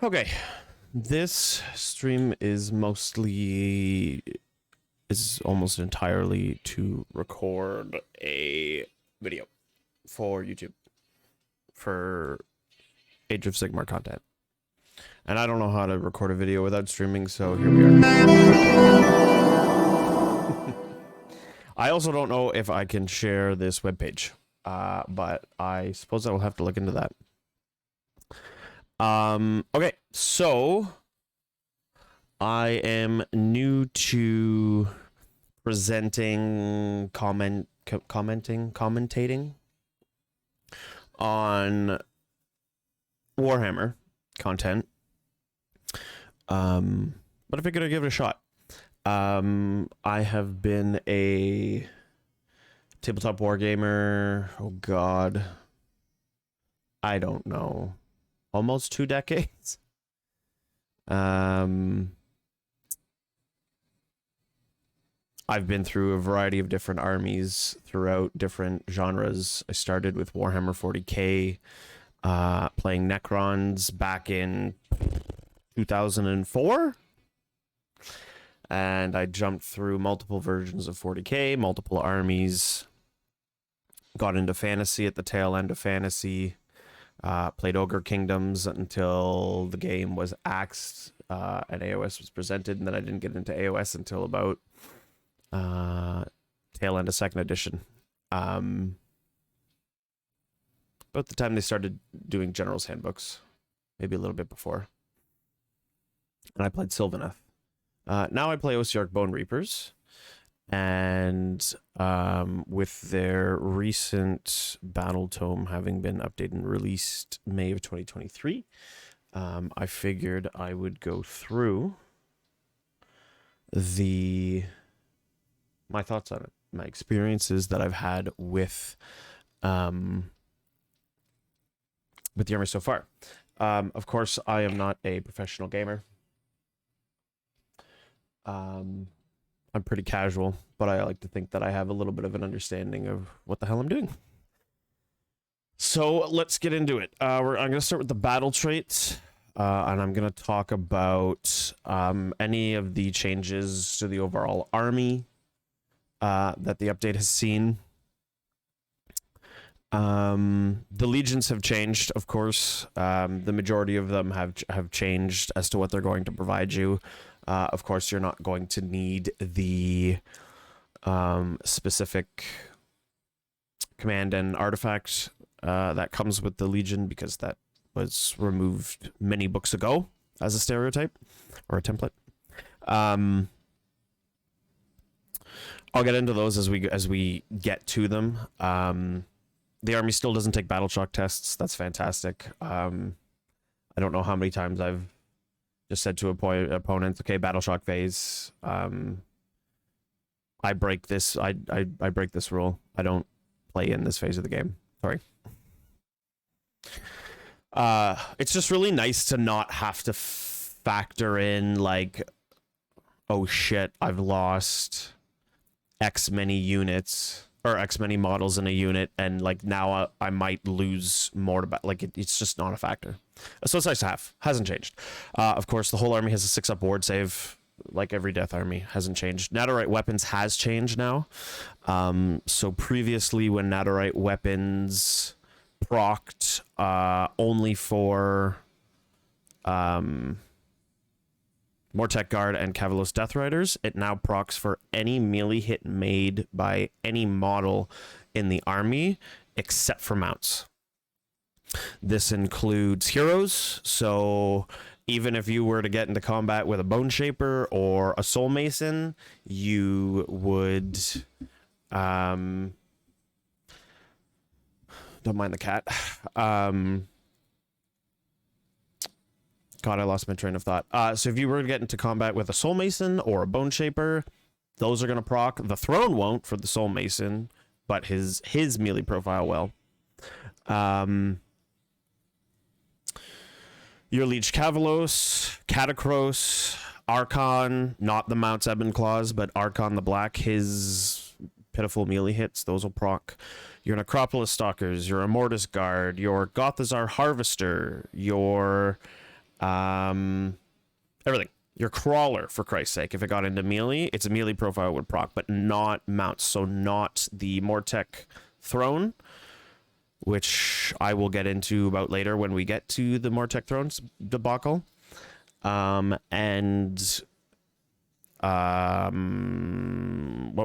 Okay, this stream is almost entirely to record a video for YouTube for Age of Sigmar content. And I don't know how to record a video without streaming, so here we are. I also don't know if I can share this webpage, but I suppose I will have to look into that. Okay, so I am new to presenting, commentating on Warhammer content. But I figured I'd give it a shot. I have been a tabletop wargamer, oh god, I don't know, almost 2 decades. I've been through a variety of different armies throughout different genres. I started with Warhammer 40k, playing Necrons back in 2004. And I jumped through multiple versions of 40k, multiple armies, got into fantasy at the tail end of fantasy, played Ogre Kingdoms until the game was axed and AOS was presented, and then I didn't get into AOS until about tail end of 2nd edition. About the time they started doing General's Handbooks, maybe a little bit before. And I played Sylvaneth. Now I play Ossiarch Bonereapers, and with their recent battle tome having been updated and released May of 2023, I figured I would go through my thoughts on it, my experiences that I've had with the army so far. Of course, I am not a professional gamer. I'm pretty casual, but I like to think that I have a little bit of an understanding of what the hell I'm doing. So let's get into it. I'm going to start with the battle traits, and I'm going to talk about any of the changes to the overall army that the update has seen. The legions have changed, of course. The majority of them have changed as to what they're going to provide you. Of course, you're not going to need the specific command and artifact that comes with the Legion, because that was removed many books ago as a stereotype or a template. I'll get into those as we get to them. The army still doesn't take battle shock tests. That's fantastic. I don't know how many times I've just said to opponents, okay, battle shock phase. I break this. I break this rule. I don't play in this phase of the game. Sorry. It's just really nice to not have to factor in like, oh shit, I've lost X many units or X many models in a unit, and like now I might lose more to like it's just not a factor. So it's nice to have. Hasn't changed. Of course, the whole army has a 6-up ward save, like every Death army. Hasn't changed. Nadirite weapons has changed now. So previously, when Nadirite weapons procced only for Mortec Guard and Cavalos Death Riders, it now procs for any melee hit made by any model in the army except for mounts. This includes heroes, so even if you were to get into combat with a Bone Shaper or a Soul Mason, you would don't mind the cat. God, I lost my train of thought. So if you were to get into combat with a Soul Mason or a Bone Shaper, those are going to proc. The Throne won't for the Soul Mason, but his melee profile will. Your Liege Cavalos, Catacros, Archon, not the Mounts Ebon Claws, but Archon the Black, his pitiful melee hits, those will proc. Your Necropolis Stalkers, your Immortus Guard, your Gothazar Harvester, your Everything. Your crawler, for Christ's sake, if it got into melee, its melee profile would proc, but not mounts. So not the Mortec throne, which I will get into about later when we get to the Mortec thrones debacle. What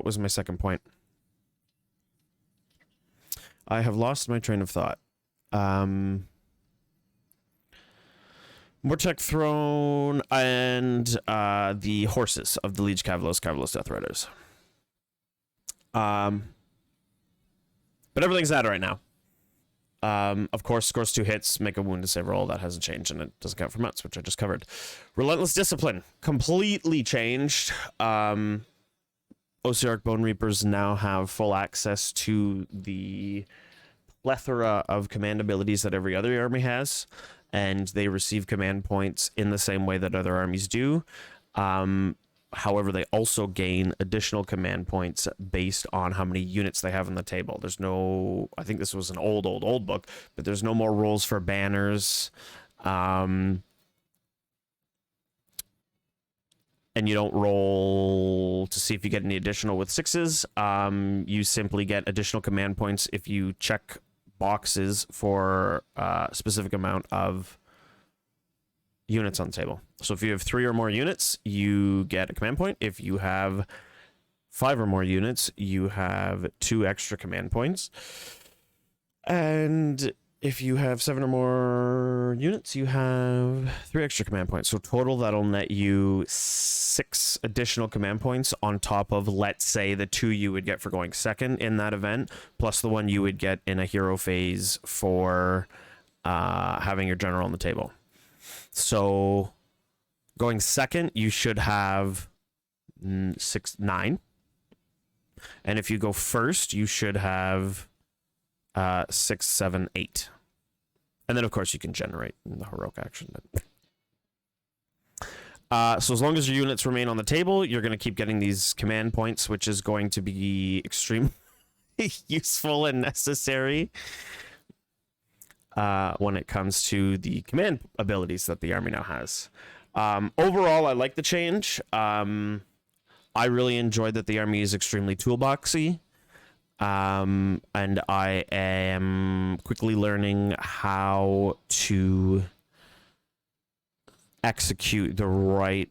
was my second point? I have lost my train of thought. Mortec throne and the horses of the Liege Cavalos Death Riders. But everything's that right now. Of course, scores 2 hits, make a wound to save roll. That hasn't changed, and it doesn't count for mounts, which I just covered. Relentless Discipline, completely changed. Ossiarch Bonereapers now have full access to the plethora of command abilities that every other army has, and they receive command points in the same way that other armies do. However, they also gain additional command points based on how many units they have on the table. There's no, I think this was an old book, but there's no more rules for banners. And you don't roll to see if you get any additional with 6s. You simply get additional command points if you check boxes for a specific amount of units on the table. So if you have 3 or more units, you get a command point. If you have 5 or more units, you have 2 extra command points. And if you have 7 or more units, you have 3 extra command points. So total, that'll net you 6 additional command points on top of, let's say, the 2 you would get for going second in that event, plus the 1 you would get in a hero phase for having your general on the table. So going second, you should have 9. And if you go first, you should have 6, 7, 8. And then, of course, you can generate the heroic action. So as long as your units remain on the table, you're going to keep getting these command points, which is going to be extremely useful and necessary when it comes to the command abilities that the army now has. Overall, I like the change. I really enjoyed that the army is extremely toolboxy. And I am quickly learning how to execute the right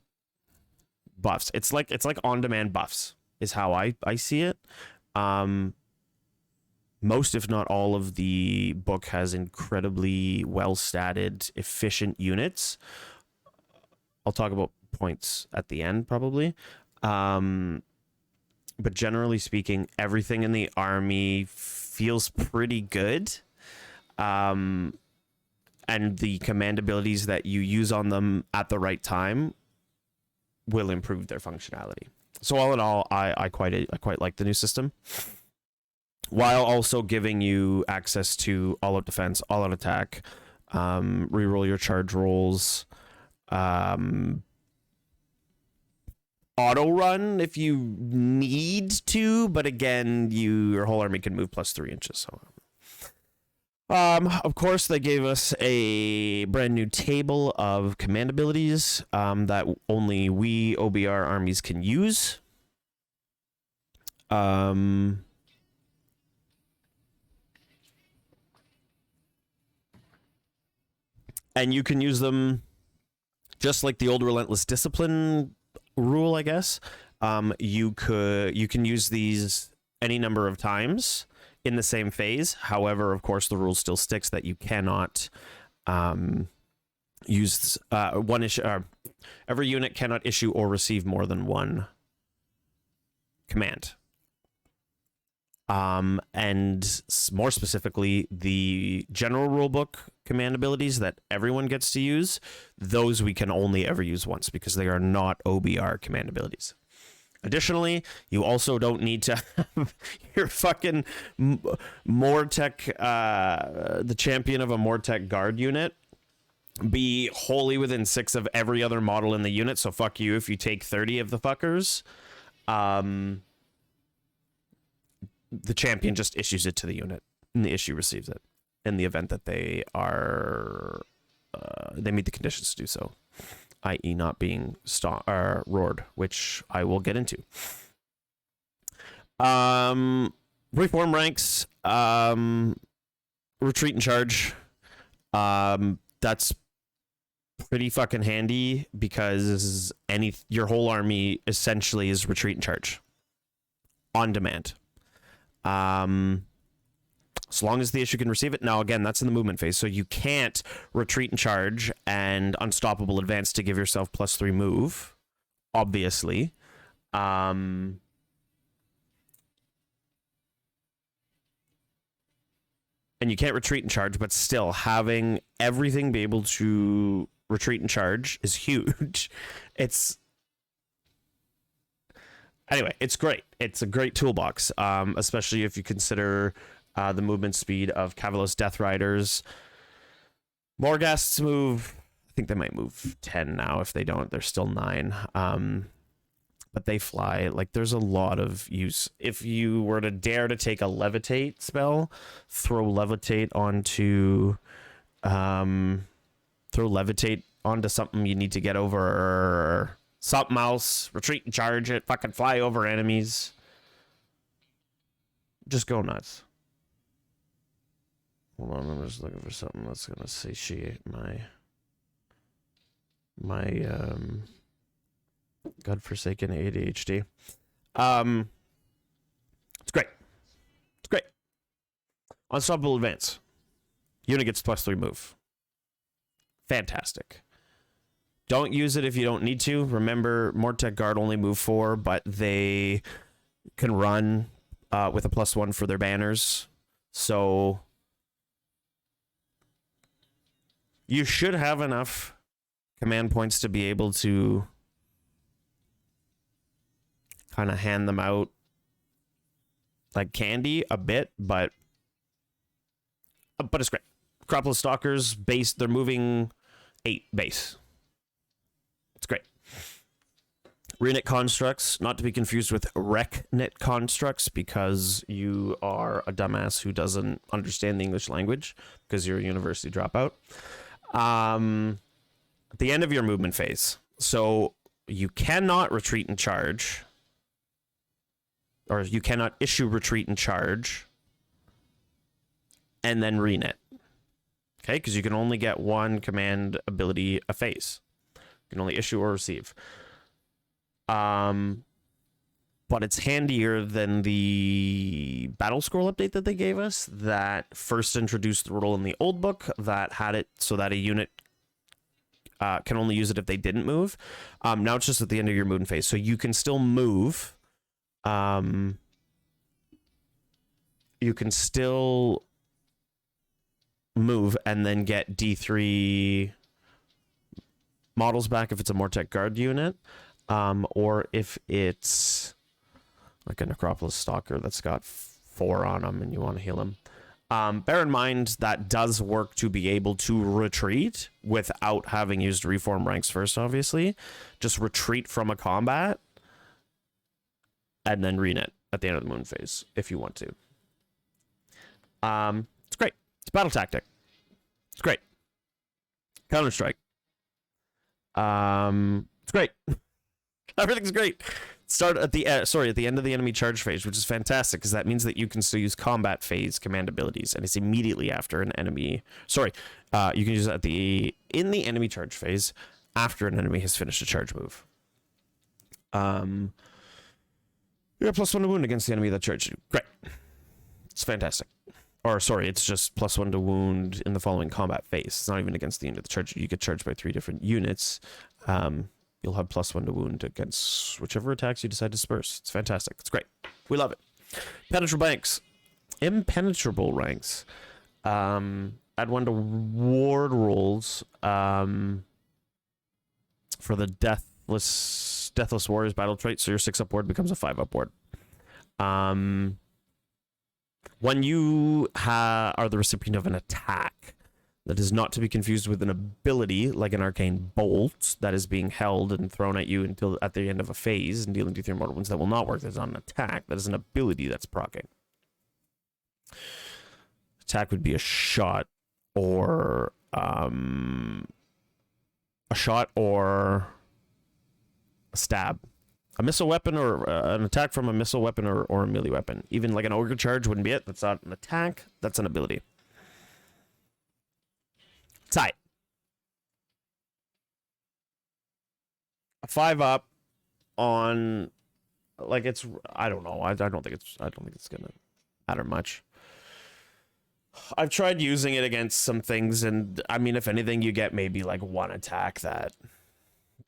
buffs. It's like on-demand buffs is how I see it. Most, if not all, of the book has incredibly well-statted, efficient units. I'll talk about points at the end, probably. But generally speaking, everything in the army feels pretty good. And the command abilities that you use on them at the right time will improve their functionality. So all in all, I quite like the new system, while also giving you access to all-out defense, all-out attack, reroll your charge rolls, auto run if you need to, but again, your whole army can move plus 3 inches. So, of course, they gave us a brand new table of command abilities that only we OBR armies can use. And you can use them just like the old Relentless Discipline rule, I guess. You can use these any number of times in the same phase. However, of course, the rule still sticks that you cannot use one issue. Every unit cannot issue or receive more than one command. And more specifically, the general rulebook command abilities that everyone gets to use, those we can only ever use once because they are not OBR command abilities. Additionally, you also don't need to have your fucking Mortec, the champion of a Mortec guard unit, be wholly within 6 of every other model in the unit. So fuck you if you take 30 of the fuckers. The champion just issues it to the unit, and the issue receives it in the event that they are they meet the conditions to do so, i.e. not being roared, which I will get into. Reform ranks, retreat and charge. That's pretty fucking handy because your whole army essentially is retreat and charge on demand. As long as the issue can receive it. Now, again, that's in the movement phase, so you can't retreat and charge and unstoppable advance to give yourself +3 move, obviously. And you can't retreat and charge, but still having everything be able to retreat and charge is huge. Anyway, it's great. It's a great toolbox, especially if you consider the movement speed of Cavalos Death Riders. Morghasts move, I think they might move 10 now. If they don't, they're still 9. But they fly. Like, there's a lot of use. If you were to dare to take a levitate spell, throw levitate onto something you need to get over, or something else, retreat and charge it, fucking fly over enemies. Just go nuts. Hold on, I'm just looking for something that's gonna satiate my godforsaken ADHD. It's great. It's great. Unstoppable advance. Unit gets +3 move. Fantastic. Don't use it if you don't need to. Remember, Mortec Guard only move 4, but they can run with a +1 for their banners. So you should have enough command points to be able to kind of hand them out like candy a bit, but it's great. Acropolis Stalkers base, they're moving 8 base. It's great. Reknit Constructs, not to be confused with Reknit Constructs, because you are a dumbass who doesn't understand the English language because you're a university dropout. At the end of your movement phase, so you cannot retreat and charge, or you cannot issue retreat and charge and then reknit. Okay, because you can only get one command ability a phase. You can only issue or receive. But it's handier than the battle scroll update that they gave us that first introduced the rule in the old book that had it so that a unit can only use it if they didn't move. Now it's just at the end of your movement phase, so you can still move. You can still move and then get D3 models back if it's a Mortec Guard unit, or if it's like a Necropolis Stalker that's got 4 on them and you want to heal him. Bear in mind that does work to be able to retreat without having used reform ranks first, obviously. Just retreat from a combat and then reknit at the end of the moon phase if you want to. It's great. It's battle tactic. It's great. Counter-Strike. It's great. Everything's great. Start at the at the end of the enemy charge phase, which is fantastic because that means that you can still use combat phase command abilities, and it's immediately after an enemy. You can use it in the enemy charge phase after an enemy has finished a charge move. You have +1 to wound against the enemy that charged you. Great. It's fantastic. Or it's just +1 to wound in the following combat phase. It's not even against the unit that charged you. You get charged by 3 different units. You'll have +1 to wound against whichever attacks you decide to disperse. It's fantastic. It's great. We love it. Impenetrable ranks. Add 1 to ward rolls for the Deathless Warriors battle trait, so your 6-up ward becomes a 5-up ward. When you are the recipient of an attack that is not to be confused with an ability like an Arcane Bolt that is being held and thrown at you until at the end of a phase and dealing 2-3 mortal wounds, that will not work. That's not an attack. That is an ability that's proccing. Attack would be a shot or a shot or a stab. A missile weapon or an attack from a missile weapon or a melee weapon. Even like an ogre charge wouldn't be it. That's not an attack. That's an ability. Tight. A 5-up on, like, it's, I don't know. I don't think it's gonna matter much. I've tried using it against some things, and I mean, if anything, you get maybe like one attack that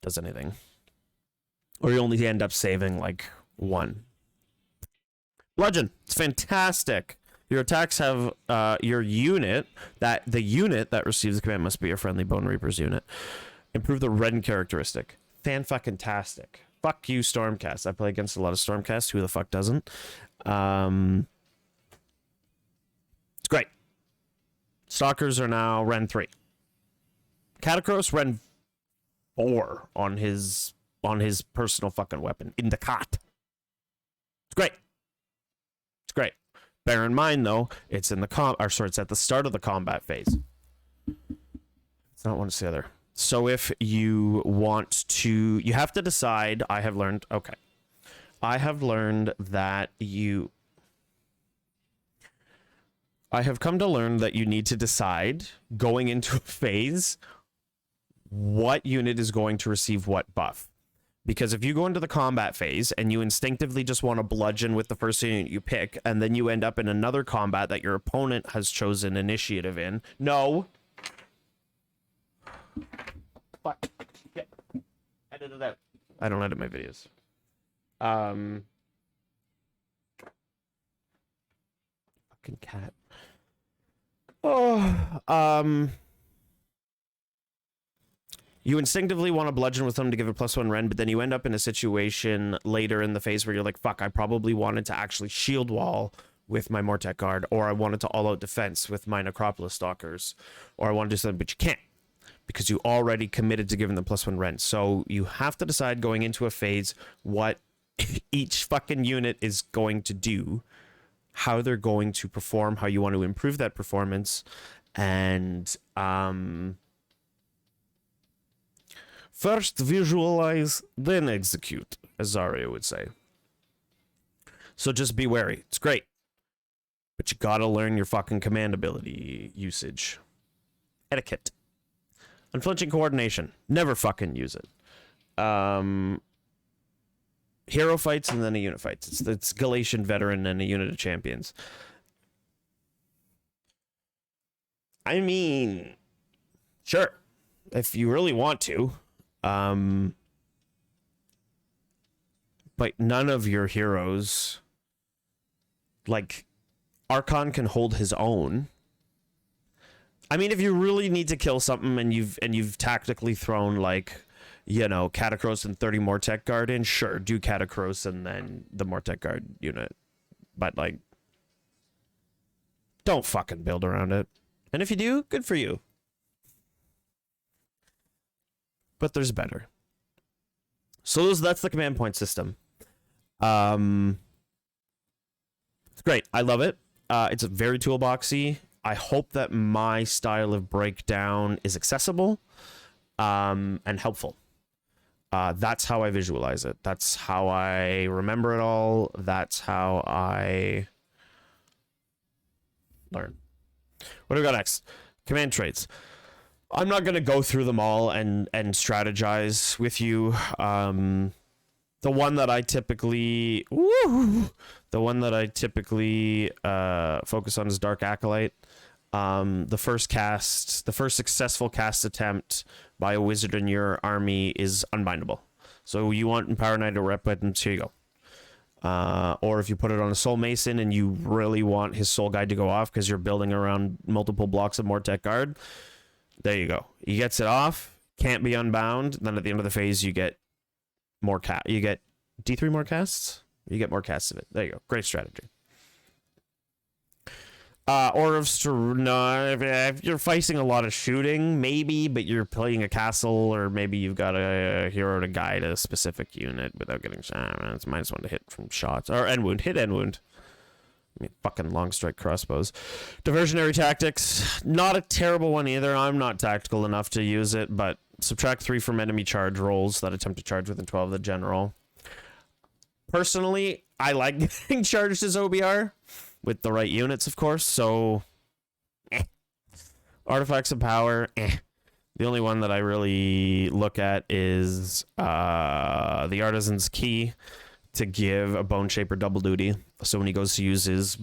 does anything. Or you only end up saving like one. Bludgeon. It's fantastic. Your attacks have your unit, the unit that receives the command must be a friendly Bonereapers unit. Improve the rend characteristic. Fan-fucking-tastic. Fuck you, Stormcast. I play against a lot of Stormcast. Who the fuck doesn't? It's great. Stalkers are now Rend 3. Catacross Rend 4 on his personal fucking weapon in the cot. It's great. It's great. Bear in mind though, it's in the it's at the start of the combat phase. It's not one, it's the other. So if you want to, you have to decide. I have learned that I have come to learn that you need to decide going into a phase what unit is going to receive what buff. Because if you go into the combat phase and you instinctively just want to bludgeon with the first unit you pick, and then you end up in another combat that your opponent has chosen initiative in. No. Fuck. Shit. Edit it out. I don't edit my videos. Fucking cat. Oh. You instinctively want to bludgeon with them to give a +1 rend, but then you end up in a situation later in the phase where you're like, fuck, I probably wanted to actually shield wall with my Mortek Guard, or I wanted to all-out defense with my Necropolis Stalkers, or I want to do something, but you can't, because you already committed to giving them +1 rend. So you have to decide going into a phase what each fucking unit is going to do, how they're going to perform, how you want to improve that performance, and first visualize, then execute, as Zarya would say. So just be wary. It's great. But you gotta learn your fucking command ability usage. Etiquette. Unflinching coordination. Never fucking use it. Hero fights and then a unit fights. It's Galatian veteran and a unit of champions. I mean, sure. If you really want to. But none of your heroes, like Archon can hold his own. I mean, if you really need to kill something and you've tactically thrown like, you know, Catacross and 30 Mortek Guard in, sure, do Catacross and then the Mortek Guard unit. But like, don't fucking build around it. And if you do, good for you. But there's better. So that's the command point system. It's great. I love it. It's very toolboxy. I hope that my style of breakdown is accessible and helpful. That's how I visualize it. That's how I remember it all. That's how I learn. What do we got next? Command traits. I'm not going to go through them all and strategize with you. The one that I typically focus on is Dark Acolyte. The first successful cast attempt by a wizard in your army is unbindable. So you want Empower Knight or Rep Weapons, here you go. Or if you put it on a Soul Mason and you really want his Soul Guide to go off because you're building around multiple blocks of Mortek Guard, there you go. He gets it off, can't be unbound. Then at the end of the phase, you get more you get D3 more casts. You get more casts of it. There you go. Great strategy. Or if you're facing a lot of shooting, maybe, but you're playing a castle, or maybe you've got a hero to guide a specific unit without getting shot. It's -1 to hit from shots. Or end wound. Hit end wound. I mean, fucking long strike crossbows. Diversionary tactics, not a terrible one either. I'm not tactical enough to use it, but subtract 3 from enemy charge rolls that attempt to charge within 12 of the general. Personally, I like getting charged as OBR with the right units, of course. So, artifacts of power. The only one that I really look at is the Artisan's Key to give a Bone Shaper double duty. So when he goes to use his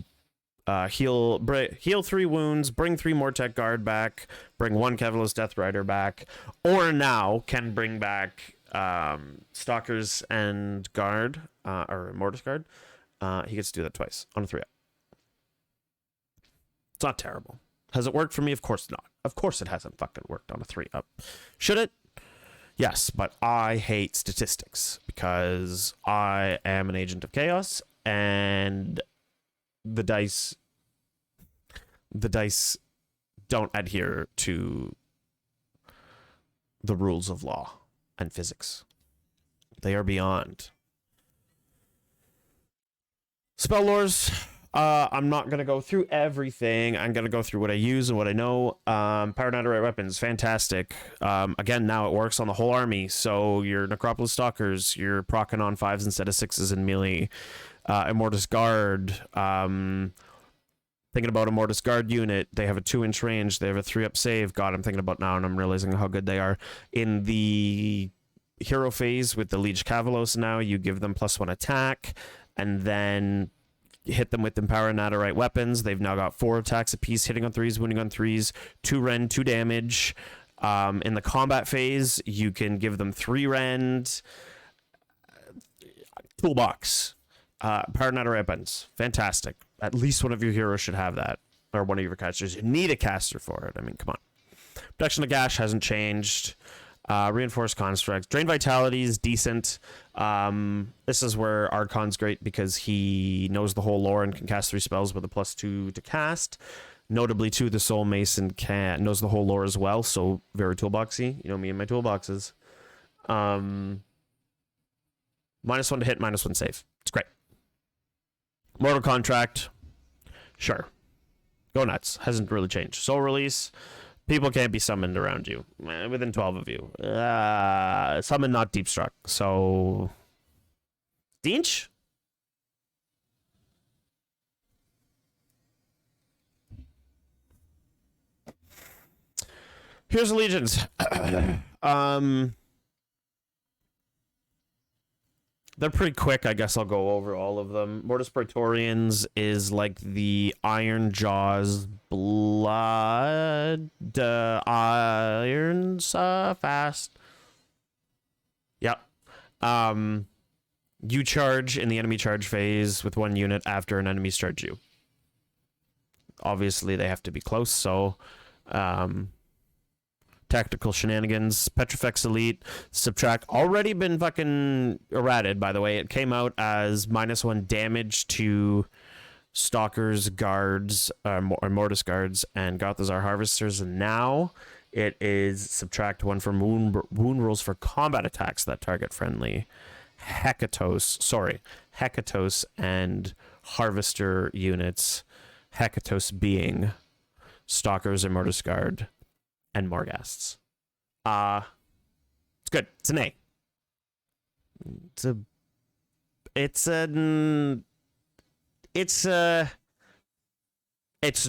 heal 3 wounds, bring 3 Mortec Guard back, bring 1 Cavallos Death Rider back, or now can bring back Stalkers and Guard, or Mortis Guard. He gets to do that twice on a 3-up. It's not terrible. Has it worked for me? Of course not. Of course it hasn't fucking worked on a 3-up. Should it? Yes, but I hate statistics because I am an agent of chaos and the dice don't adhere to the rules of law and physics. They are beyond. Spell lores. I'm not going to go through everything. I'm going to go through what I use and what I know. Paranadorite weapons, fantastic. Again, now it works on the whole army. So your Necropolis Stalkers, you're proccing on 5s instead of 6s in melee. Immortus Guard. Thinking about Immortus Guard unit. They have a 2-inch range. They have a 3-up save. God, I'm thinking about now and I'm realizing how good they are. In the hero phase with the Liege Cavallos now, you give them +1 attack. And then hit them with Empower Naderite weapons. They've now got 4 attacks apiece, hitting on 3s, wounding on 3s, 2 rend, 2 damage. In the combat phase, you can give them 3 rend. Toolbox. Power Naderite weapons. Fantastic. At least one of your heroes should have that. Or one of your casters. You need a caster for it. I mean, come on. Protection of Gash hasn't changed. Reinforced Construct. Drain Vitality is decent. This is where Archon's great because he knows the whole lore and can cast 3 spells with a +2 to cast. Notably, too, the Soul Mason knows the whole lore as well, so very toolboxy. You know me and my toolboxes. -1 to hit, -1 save. It's great. Mortal Contract. Sure. Go nuts. Hasn't really changed. Soul Release. People can't be summoned around you. Within 12 of you. Summon, not deep struck. So... Dinch? Here's the legions. They're pretty quick. I guess I'll go over all of them. Mortis Praetorians is like the Iron Jaws blood irons fast. Yep. You charge in the enemy charge phase with 1 unit after an enemy's charge you. Obviously, they have to be close, so tactical shenanigans. Petrifex Elite, subtract, already been fucking errated, by the way. It came out as -1 damage to Stalkers, Guards, or Mortis Guards, and Gothazar Harvesters, and now it is subtract 1 from wound rolls for combat attacks that target friendly Hecatos and Harvester units. Hecatos being Stalkers and Mortis Guard and Morghasts. It's good. It's an A. It's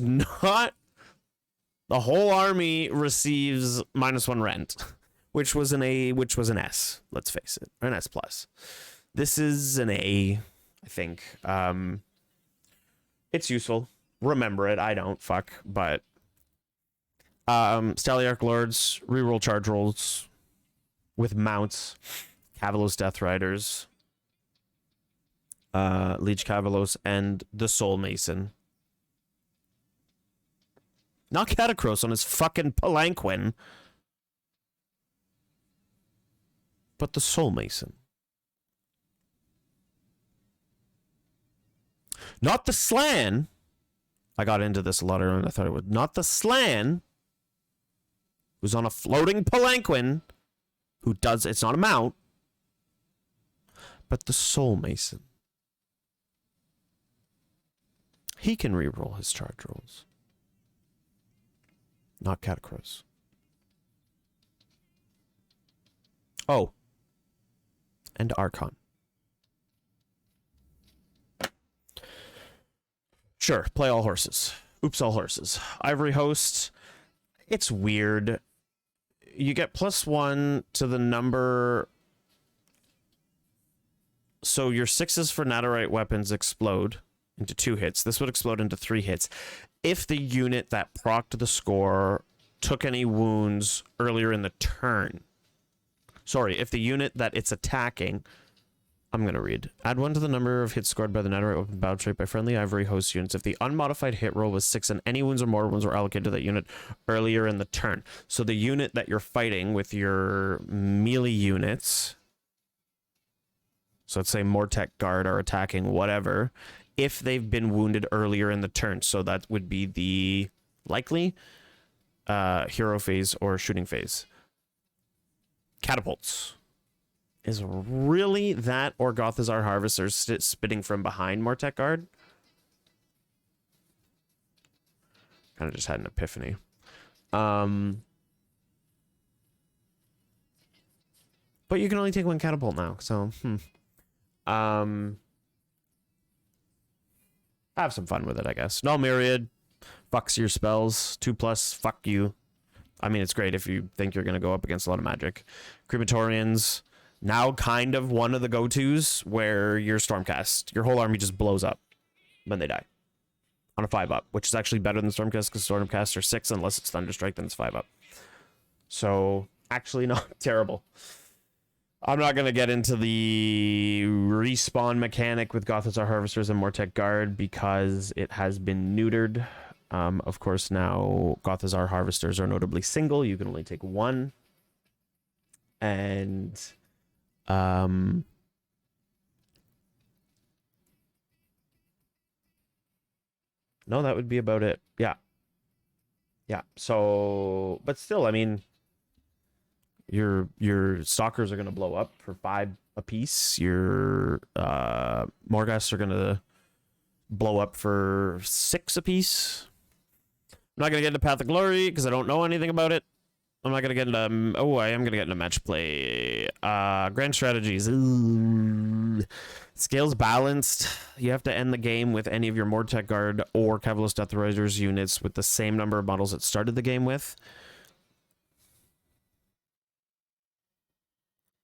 not. The whole army receives -1 rent, which was an A, which was an S. Let's face it, or an S plus. This is an A, I think. It's useful. Remember it. I don't. Fuck. But Staliarch Lords, reroll charge rolls with mounts, Cavallos Death Riders, Liege Cavallos, and the Soul Mason. Not Catacross on his fucking palanquin, but the Soul Mason. Not the Slan. I got into this a lot earlier than I thought I would. Not the Slan, who's on a floating palanquin, who does, it's not a mount, but the Soul Mason. He can reroll his charge rolls. Not Catacross. Oh. And Archon. Sure, play all horses. Oops, all horses. Ivory Host. It's weird. You get +1 to the number. So your 6s for Nadirite weapons explode into 2 hits. This would explode into 3 hits. If the unit that procced the score took any wounds earlier in the turn. Sorry, if the unit that it's attacking... I'm going to read. Add 1 to the number of hits scored by the Nadirite weapon battle trait by friendly Ivory Host units if the unmodified hit roll was 6 and any wounds or mortal wounds were allocated to that unit earlier in the turn. So the unit that you're fighting with your melee units, so let's say Mortek Guard are attacking whatever, if they've been wounded earlier in the turn. So that would be the likely hero phase or shooting phase. Catapults. Is really that or Gothazar Harvesters spitting from behind Mortek Guard? Kind of just had an epiphany. But you can only take 1 catapult now, so have some fun with it, I guess. Null Myriad fucks your spells. 2+, fuck you. I mean, it's great if you think you're gonna go up against a lot of magic. Crematorians. Now kind of one of the go-tos where your Stormcast, your whole army just blows up when they die. On a 5-up, which is actually better than Stormcast because Stormcast are 6 unless it's Thunderstrike, then it's 5-up. So, actually not terrible. I'm not going to get into the respawn mechanic with Gothazar Harvesters and Mortek Guard because it has been neutered. Of course, now Gothazar Harvesters are notably single. You can only take 1. And... no, that would be about it. Yeah. So, but still, I mean, your stalkers are going to blow up for 5 apiece. Your Morghast are going to blow up for 6 apiece. I'm not going to get into Path of Glory because I don't know anything about it. I'm not going to get into... Oh, I am going to get into match play. Grand strategies. Ooh. Scales balanced. You have to end the game with any of your Mortek Guard or Cavalos Deathriders units with the same number of models it started the game with.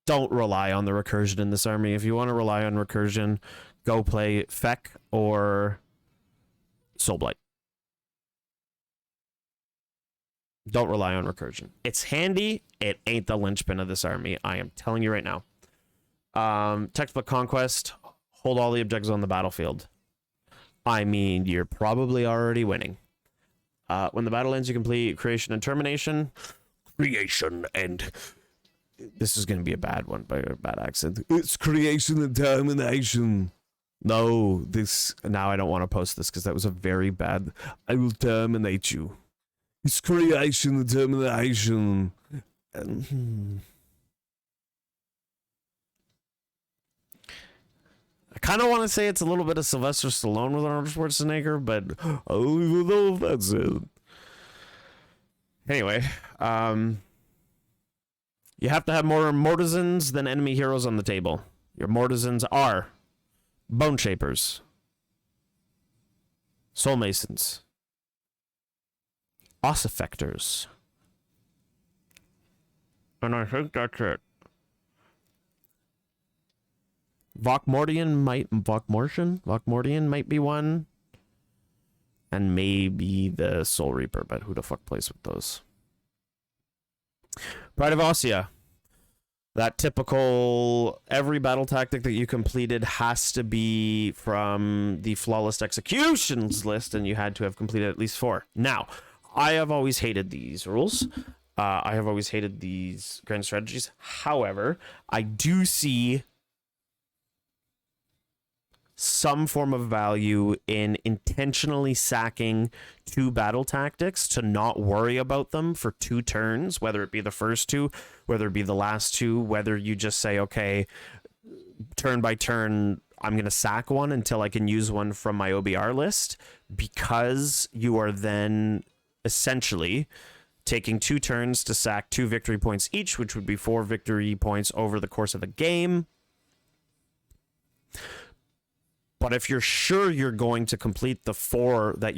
Don't rely on the recursion in this army. If you want to rely on recursion, go play Feck or Soulblight. Don't rely on recursion. It's handy. It ain't the linchpin of this army. I am telling you right now. Textbook Conquest. Hold all the objectives on the battlefield. I mean, you're probably already winning. When the battle ends, you complete creation and termination. Creation and... This is going to be a bad one by a bad accent. It's creation and termination. No, this... Now I don't want to post this because that was a very bad... I will terminate you. It's creation and termination. I kind of want to say it's a little bit of Sylvester Stallone with Arnold Schwarzenegger, but I don't even know if that's it. Anyway, you have to have more Mortisans than enemy heroes on the table. Your Mortisans are Boneshapers, Soul Masons, Ossiarchs, and I think that's it. Vokmortian might be one. And maybe the Soul Reaper, but who the fuck plays with those? Pride of Ossia. That typical, every battle tactic that you completed has to be from the Flawless Executions list, and you had to have completed at least 4. Now, I have always hated these rules. I have always hated these grand strategies. However, I do see some form of value in intentionally sacking 2 battle tactics to not worry about them for 2 turns, whether it be the first 2, whether it be the last 2, whether you just say, okay, turn by turn, I'm going to sack one until I can use one from my OBR list, because you are then essentially taking 2 turns to sack 2 victory points each, which would be 4 victory points over the course of a game. But if you're sure you're going to complete the 4 that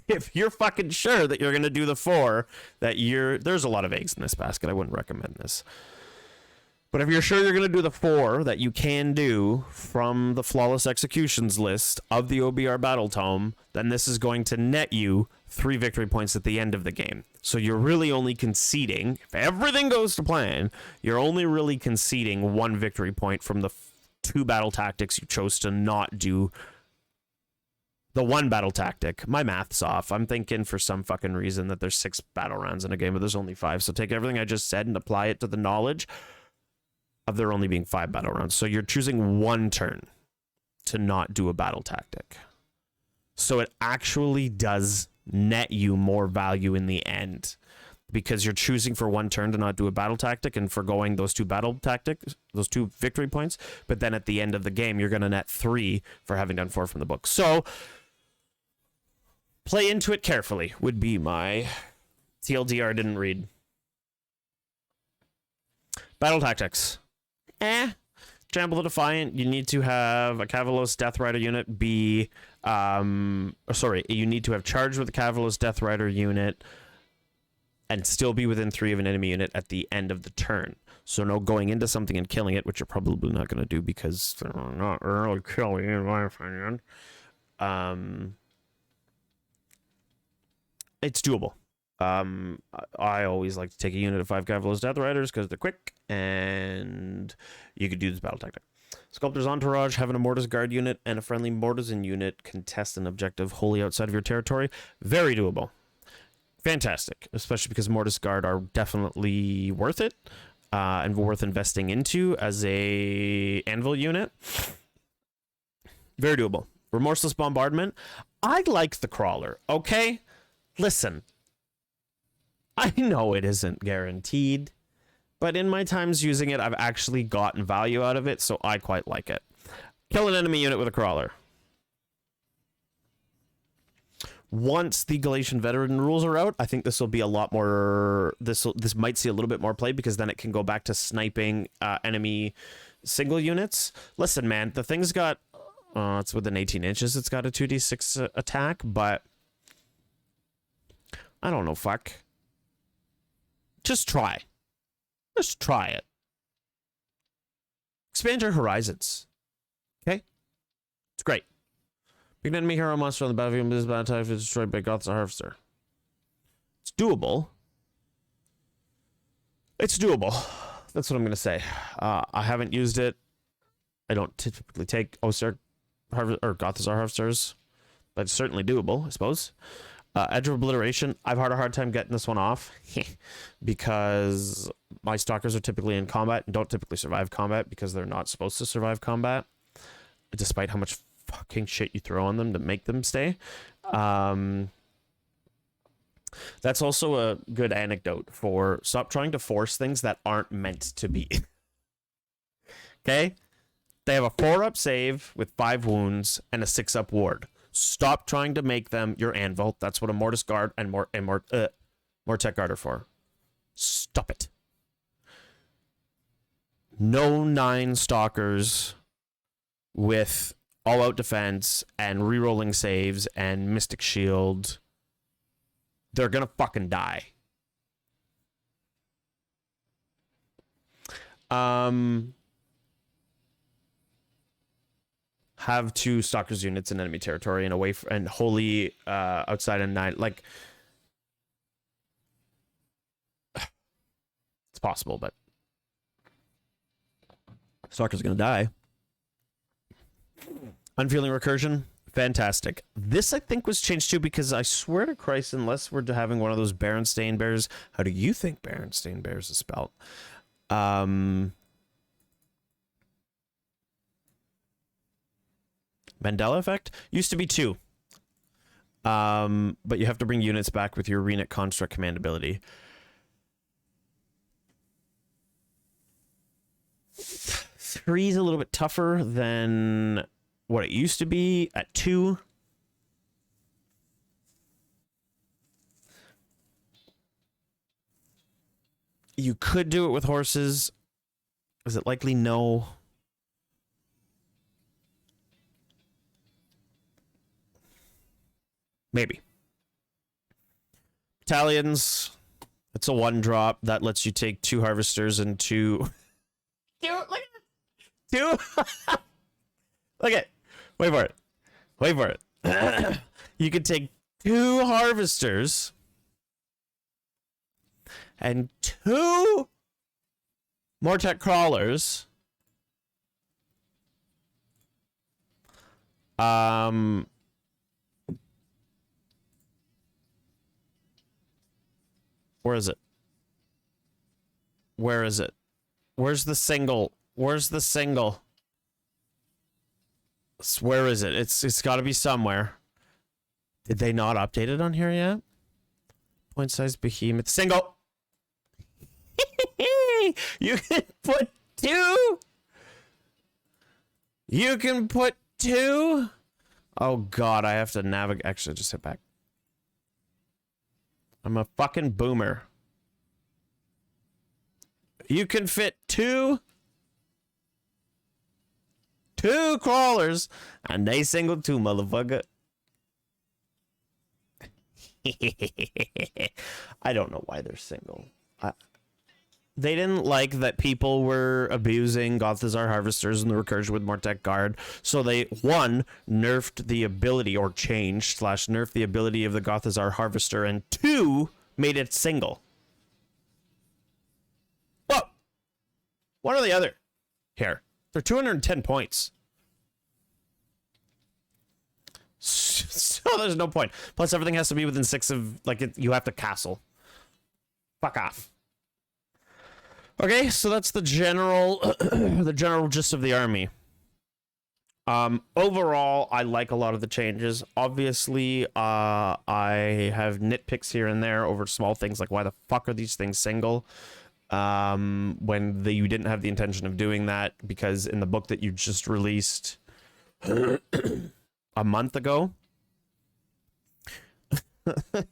if you're fucking sure that you're going to do the 4 that there's a lot of eggs in this basket. I wouldn't recommend this. But if you're sure you're going to do the 4 that you can do from the Flawless Executions list of the OBR Battle Tome, then this is going to net you 3 victory points at the end of the game. So you're really only conceding, if everything goes to plan, you're only really conceding 1 victory point from the 2 battle tactics you chose to not do. The 1 battle tactic, my math's off. I'm thinking for some fucking reason that there's 6 battle rounds in a game, but there's only 5. So take everything I just said and apply it to the knowledge of there only being 5 battle rounds. So you're choosing 1 turn to not do a battle tactic. So it actually does net you more value in the end, because you're choosing for 1 turn to not do a battle tactic and forgoing those 2 battle tactics, those 2 victory points. But then at the end of the game, you're going to net 3 for having done 4 from the book. So play into it carefully would be my TLDR. Didn't read. Battle tactics. Trample the Defiant, you need to have a Cavalos Death Rider unit be... you need to have charged with a Cavalos Death Rider unit and still be within 3 of an enemy unit at the end of the turn. So no going into something and killing it, which you're probably not going to do because they're not really killing, in my opinion. It's doable. I always like to take a unit of 5 Cavalos Death Riders because they're quick and you could do this battle tactic. Sculptor's Entourage, having a Mortis Guard unit and a friendly Mortisan unit contest an objective wholly outside of your territory. Very doable. Fantastic, especially because Mortis Guard are definitely worth it and worth investing into as a Anvil unit. Very doable. Remorseless Bombardment. I like the Crawler, okay? Listen. I know it isn't guaranteed, but in my times using it, I've actually gotten value out of it, so I quite like it. Kill an enemy unit with a Crawler. Once the Galatian Veteran rules are out, I think this will be a lot more... This might see a little bit more play, because then it can go back to sniping enemy single units. Listen, man, the thing's got... it's within 18 inches. It's got a 2d6 attack, but... I don't know, fuck. Just try. Just try it. Expand your horizons. Okay? It's great. Pick an enemy hero monster on the battlefield. This battle type is destroyed by Goth's Harvester. It's doable. It's doable. That's what I'm going to say. I haven't used it. I don't typically take Ossiarch or Gothazar Harvesters, but it's certainly doable, I suppose. Edge of Obliteration, I've had a hard time getting this one off because my stalkers are typically in combat and don't typically survive combat because they're not supposed to survive combat, despite how much fucking shit you throw on them to make them stay. That's also a good anecdote for stop trying to force things that aren't meant to be. Okay? They have a 4-up save with 5 wounds and a 6-up ward. Stop trying to make them your anvil. That's what a Mortis Guard and Mortec Guard are for. Stop it. No 9 stalkers with all-out defense and rerolling saves and Mystic Shield. They're gonna fucking die. Have 2 stalkers units in enemy territory and away and wholly outside and 9. Like, it's possible, but stalker's gonna die. Unfeeling Recursion, fantastic. This I think was changed too, because I swear to Christ, unless we're having one of those Berenstain Bears, how do you think Berenstain Bears is spelled? Mandela effect used to be 2, but you have to bring units back with your Renit Construct command ability. 3 is a little bit tougher than what it used to be at 2. You could do it with horses. Is it likely? No. Maybe. Battalions. It's a 1-drop that lets you take 2 harvesters and 2. Dude, look at it. 2. Look at. Wait for it. Wait for it. You could take 2 harvesters and 2 Mortek crawlers. Where is it? Where is it? Where's the single? Where's the single? Where is it? It's got to be somewhere. Did they not update it on here yet? Point size behemoth single. You can put 2. You can put 2. Oh god, I have to navigate. Actually, just hit back. I'm a fucking boomer. You can fit 2 crawlers, and they single 2, motherfucker. I don't know why they're single. They didn't like that people were abusing Gothazar harvesters in the recursion with Mortek Guard, so they, 1, nerfed the ability, or changed / nerfed the ability of the Gothazar harvester, and 2, made it single. Whoa! One or the other. Here. They're 210 points. So there's no point. Plus everything has to be within 6 of, like, you have to castle. Fuck off. Okay, so that's the general the general gist of the army. Overall, I like a lot of the changes. Obviously, I have nitpicks here and there over small things like why the fuck are these things single? When you didn't have the intention of doing that, because in the book that you just released a month ago,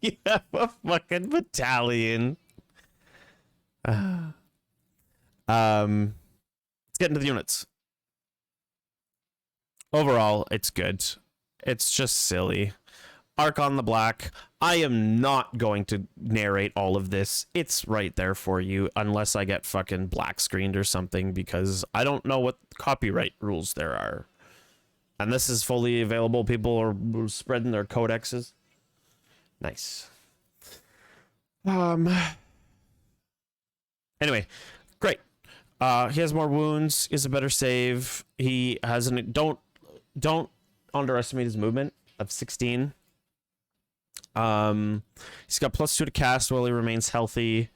you have a fucking battalion. Let's get into the units. Overall, it's good. It's just silly. Archon the Black. I am not going to narrate all of this. It's right there for you, unless I get fucking black screened or something, because I don't know what copyright rules there are. And this is fully available. People are spreading their codexes. Nice. Anyway, great. He has more wounds. He has a better save. He has an don't underestimate his movement of 16. He's got +2 to cast while he remains healthy.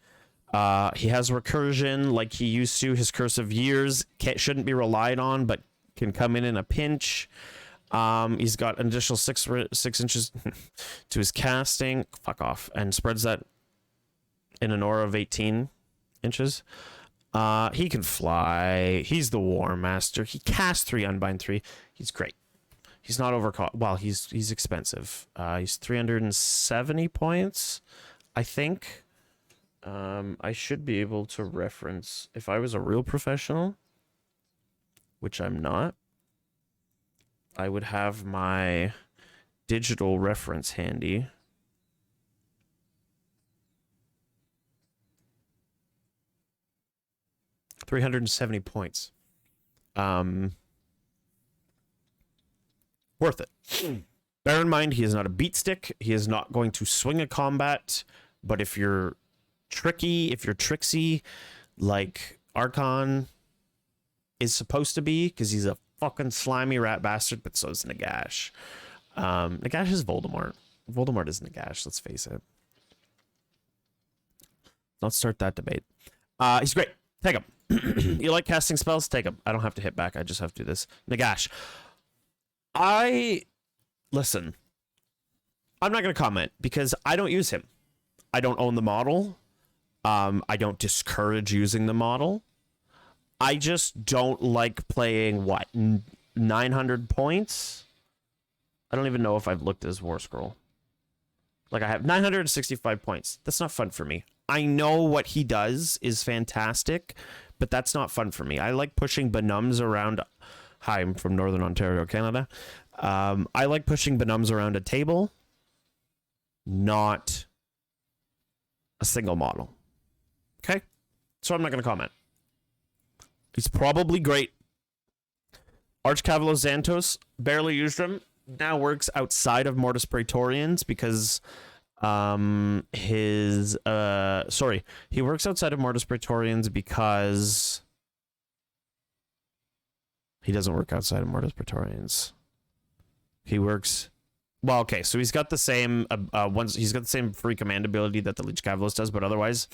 He has recursion like he used to. His Curse of Years shouldn't be relied on, but can come in a pinch. He's got an additional 6 inches to his casting. Fuck off. And spreads that in an aura of 18 inches. He can fly. He's the War Master. He casts 3, unbind 3. He's great. He's not overcaught. Well, he's expensive. He's 370 points, I think. I should be able to reference if I was a real professional, which I'm not. I would have my digital reference handy. $370 points. Worth it. Bear in mind, he is not a beat stick. He is not going to swing a combat. But if you're tricky, if you're tricksy, like Archon is supposed to be, because he's a fucking slimy rat bastard, but so is Nagash. Nagash is Voldemort. Voldemort is Nagash, let's face it. Let's start that debate. He's great. Take him. You like casting spells? Take him. I don't have to hit back. I just have to do this. Nagash. Listen. I'm not going to comment because I don't use him. I don't own the model. I don't discourage using the model. I just don't like playing, what, 900 points? I don't even know if I've looked at his War Scroll. Like, I have 965 points. That's not fun for me. I know what he does is fantastic, but that's not fun for me. I like pushing Benums around. Hi, I'm from Northern Ontario, Canada. I like pushing Benums around a table, not a single model. Okay? So I'm not going to comment. He's probably great. Archcavalos Xantos, barely used him. Now works outside of Mortis Praetorians because he works outside of Mortis Praetorians because he doesn't work outside of Mortis Praetorians. He works, well, okay, so he's got the same he's got the same free command ability that the Leech Cavalos does, but otherwise,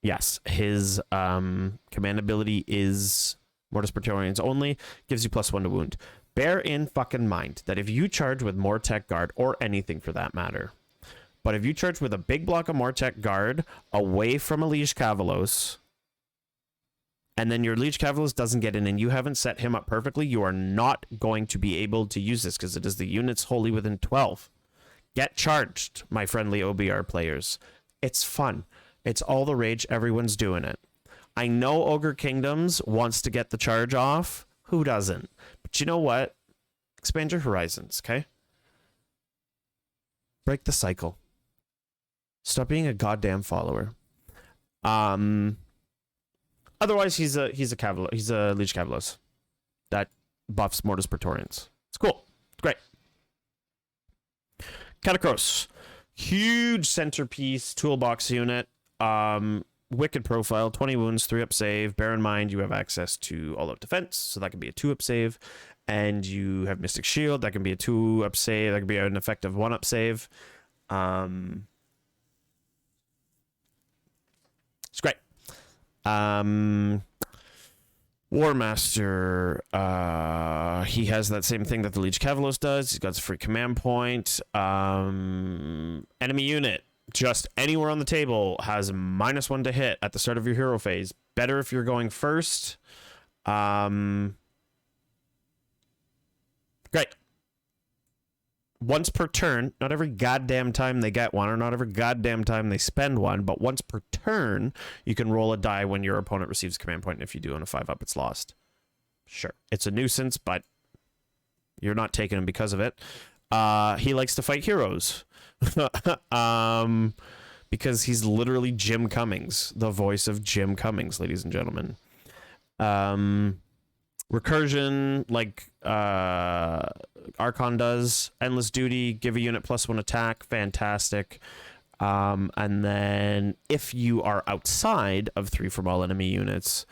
yes, his command ability is Mortis Praetorians only, gives you +1 to wound. Bear in fucking mind that if you charge with Mortec Guard, or anything for that matter, but if you charge with a big block of Mortec Guard away from a Liege Cavalos, and then your Liege Cavalos doesn't get in and you haven't set him up perfectly, you are not going to be able to use this because it is the units wholly within 12. Get charged, my friendly OBR players. It's fun. It's all the rage. Everyone's doing it. I know Ogre Kingdoms wants to get the charge off. Who doesn't? But you know what? Expand your horizons, okay? Break the cycle. Stop being a goddamn follower. Otherwise, he's a Liege Cavalos that buffs Mortis Praetorians. It's cool. It's great. Catacross. Huge centerpiece toolbox unit. Wicked profile, 20 wounds, 3-up save. Bear in mind you have access to all-out defense, so that can be a 2-up save. And you have Mystic Shield, that can be a 2-up save. That can be an effective 1-up save. It's great. War Master, he has that same thing that the Liege Cavalos does. He's got a free command point. Enemy unit, just anywhere on the table, has -1 to hit at the start of your hero phase. Better if you're going first. Great. Once per turn, not every goddamn time they get one, or not every goddamn time they spend one, but once per turn, you can roll a die when your opponent receives a command point, and if you do on a 5-up, it's lost. Sure. It's a nuisance, but you're not taking him because of it. He likes to fight heroes. Because he's literally Jim Cummings, the voice of Jim Cummings, ladies and gentlemen. Recursion, like Archon does. Endless Duty, give a unit +1 attack. Fantastic. And then if you are outside of 3 from all enemy units,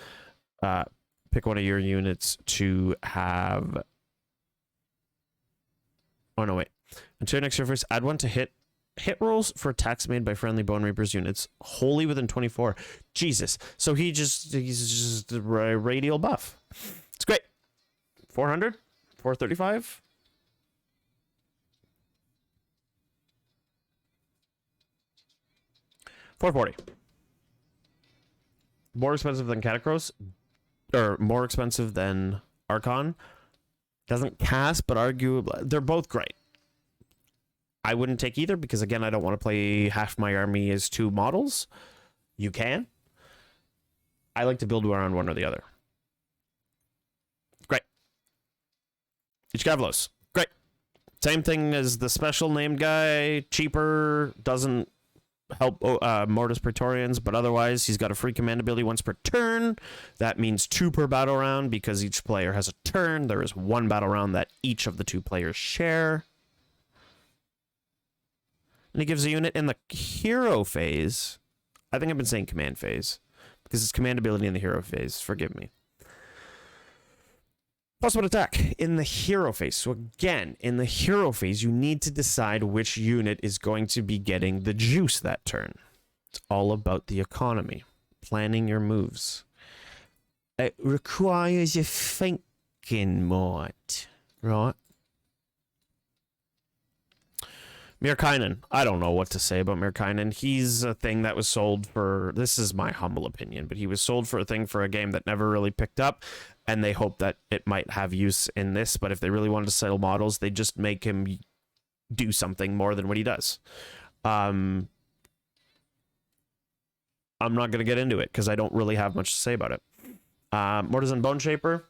pick one of your units to have... Oh, no, wait. Until your next surface, add 1 to hit rolls for attacks made by friendly Bonereapers units wholly within 24. Jesus. So he's just a radial buff. It's great. 400? 435? $440. More expensive than Catacross, or more expensive than Archon. Doesn't cast, but arguably they're both great. I wouldn't take either because, again, I don't want to play half my army as 2 models. You can. I like to build around one or the other. Great. Each Cavalos. Great. Same thing as the special named guy. Cheaper. Doesn't help Mortis Praetorians, but otherwise he's got a free command ability once per turn. That means 2 per battle round because each player has a turn. There is 1 battle round that each of the 2 players share. And he gives a unit in the hero phase. I think I've been saying command phase because it's command ability in the hero phase. Forgive me. +1 attack in the hero phase. So again, in the hero phase, you need to decide which unit is going to be getting the juice that turn. It's all about the economy. Planning your moves. It requires you thinking more, right? Mirkainen. I don't know what to say about Mirkainen. He's a thing that was sold for, this is my humble opinion, but he was sold for a thing for a game that never really picked up, and they hope that it might have use in this, but if they really wanted to sell models, they just make him do something more than what he does. I'm not going to get into it, because I don't really have much to say about it. Mortisan Boneshaper.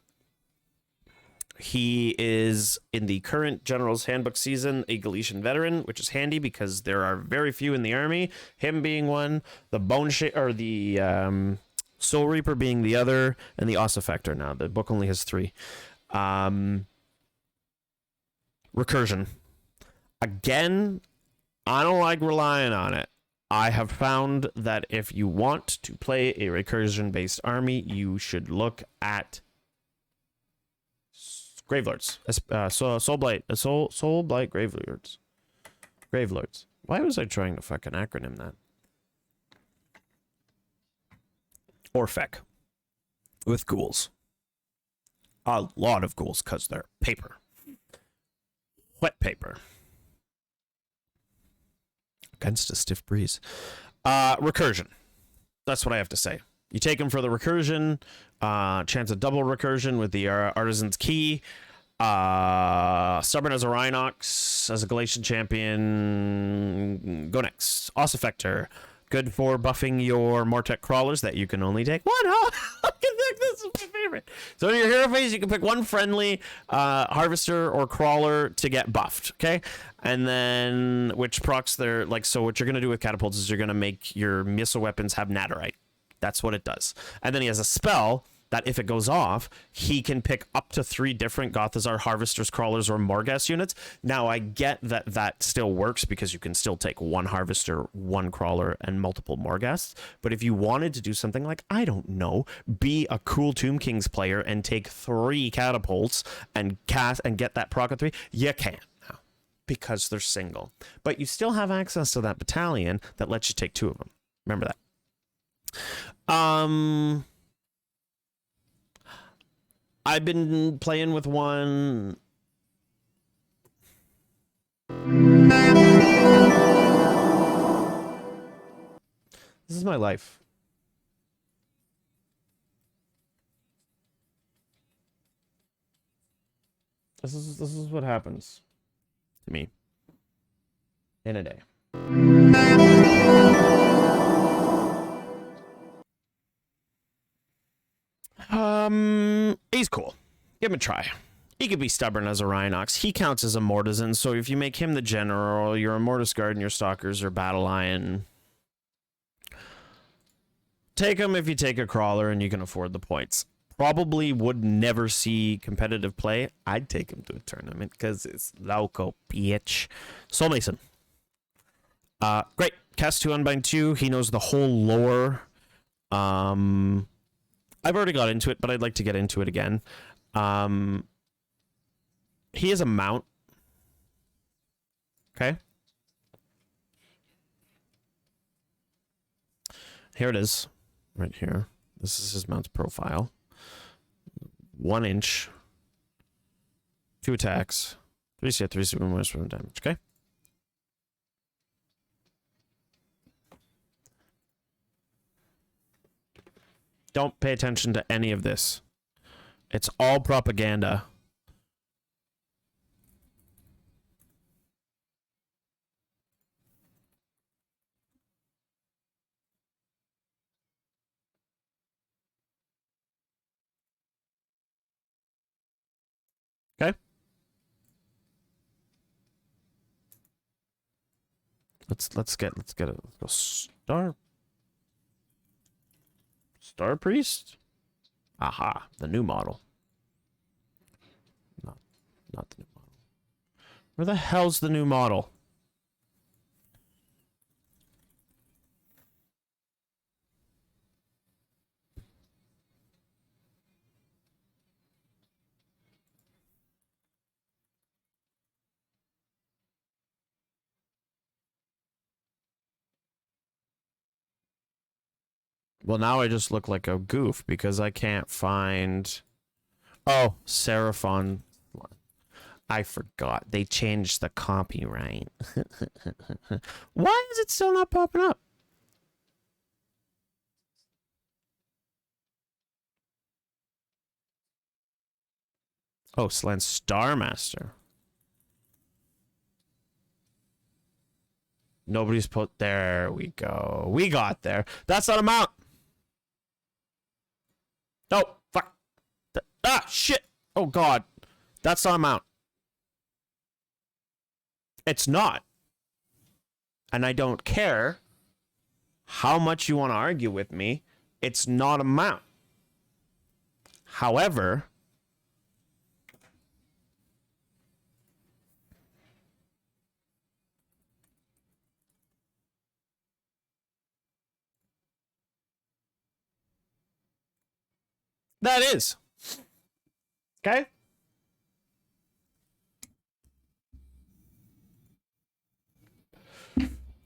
He is, in the current General's Handbook season, a Galician veteran, which is handy because there are very few in the army. Him being one, the Soul Reaper being the other, and the Ossiarch now. The book only has 3. Recursion. Again, I don't like relying on it. I have found that if you want to play a recursion-based army, you should look at Gravelords. Soulblight Gravelords. Gravelords. Why was I trying to fucking acronym that? Orfec. With ghouls. A lot of ghouls, because they're paper. Wet paper. Against a stiff breeze. Recursion. That's what I have to say. You take them for the recursion. Chance of double recursion with the Artisan's Key. Stubborn as a Rhinox. As a Galatian champion. Go next. Ossiarch. Good for buffing your Mortek crawlers that you can only take one. Oh, this is my favorite. So in your hero phase, you can pick one friendly harvester or crawler to get buffed. Okay, and then which procs their so what you're gonna do with catapults is you're gonna make your missile weapons have Naderite. That's what it does. And then he has a spell that if it goes off, he can pick up to 3 different Gothazar harvesters, crawlers, or Morghast units. Now, I get that that still works because you can still take 1 harvester, 1 crawler, and multiple Morghasts. But if you wanted to do something like, I don't know, be a cool Tomb Kings player and take 3 catapults and cast and get that proc of 3, you can now because they're single. But you still have access to that battalion that lets you take 2 of them. Remember that. I've been playing with one. This is my life. This is what happens to me in a day. He's cool. Give him a try. He could be stubborn as a Rhinox. He counts as a Mortisan, so if you make him the general, you're a Mortis Guard and your Stalkers are Battle Lion. Take him if you take a crawler and you can afford the points. Probably would never see competitive play. I'd take him to a tournament because it's loco, bitch. Soul Mason. Great. Cast 2, Unbind 2. He knows the whole lore. I've already got into it, but I'd like to get into it again. He is a mount. Okay. Here it is. Right here. This is his mount's profile. 1 inch. 2 attacks. 3 CR, 3 super minus 1 damage. Okay. Don't pay attention to any of this. It's all propaganda. Okay. Let's get it. Let's go Star Priest? Aha, the new model. Not the new model. Where the hell's the new model? Well, now I just look like a goof because I can't find... Oh, Seraphon. I forgot. They changed the copyright. Why is it still not popping up? Oh, Slan Starmaster. Nobody's put... There we go. We got there. That's not a mount. Oh, fuck. Ah, shit. Oh, God. That's not a mount. It's not. And I don't care how much you want to argue with me. It's not a mount. However... that is. Okay?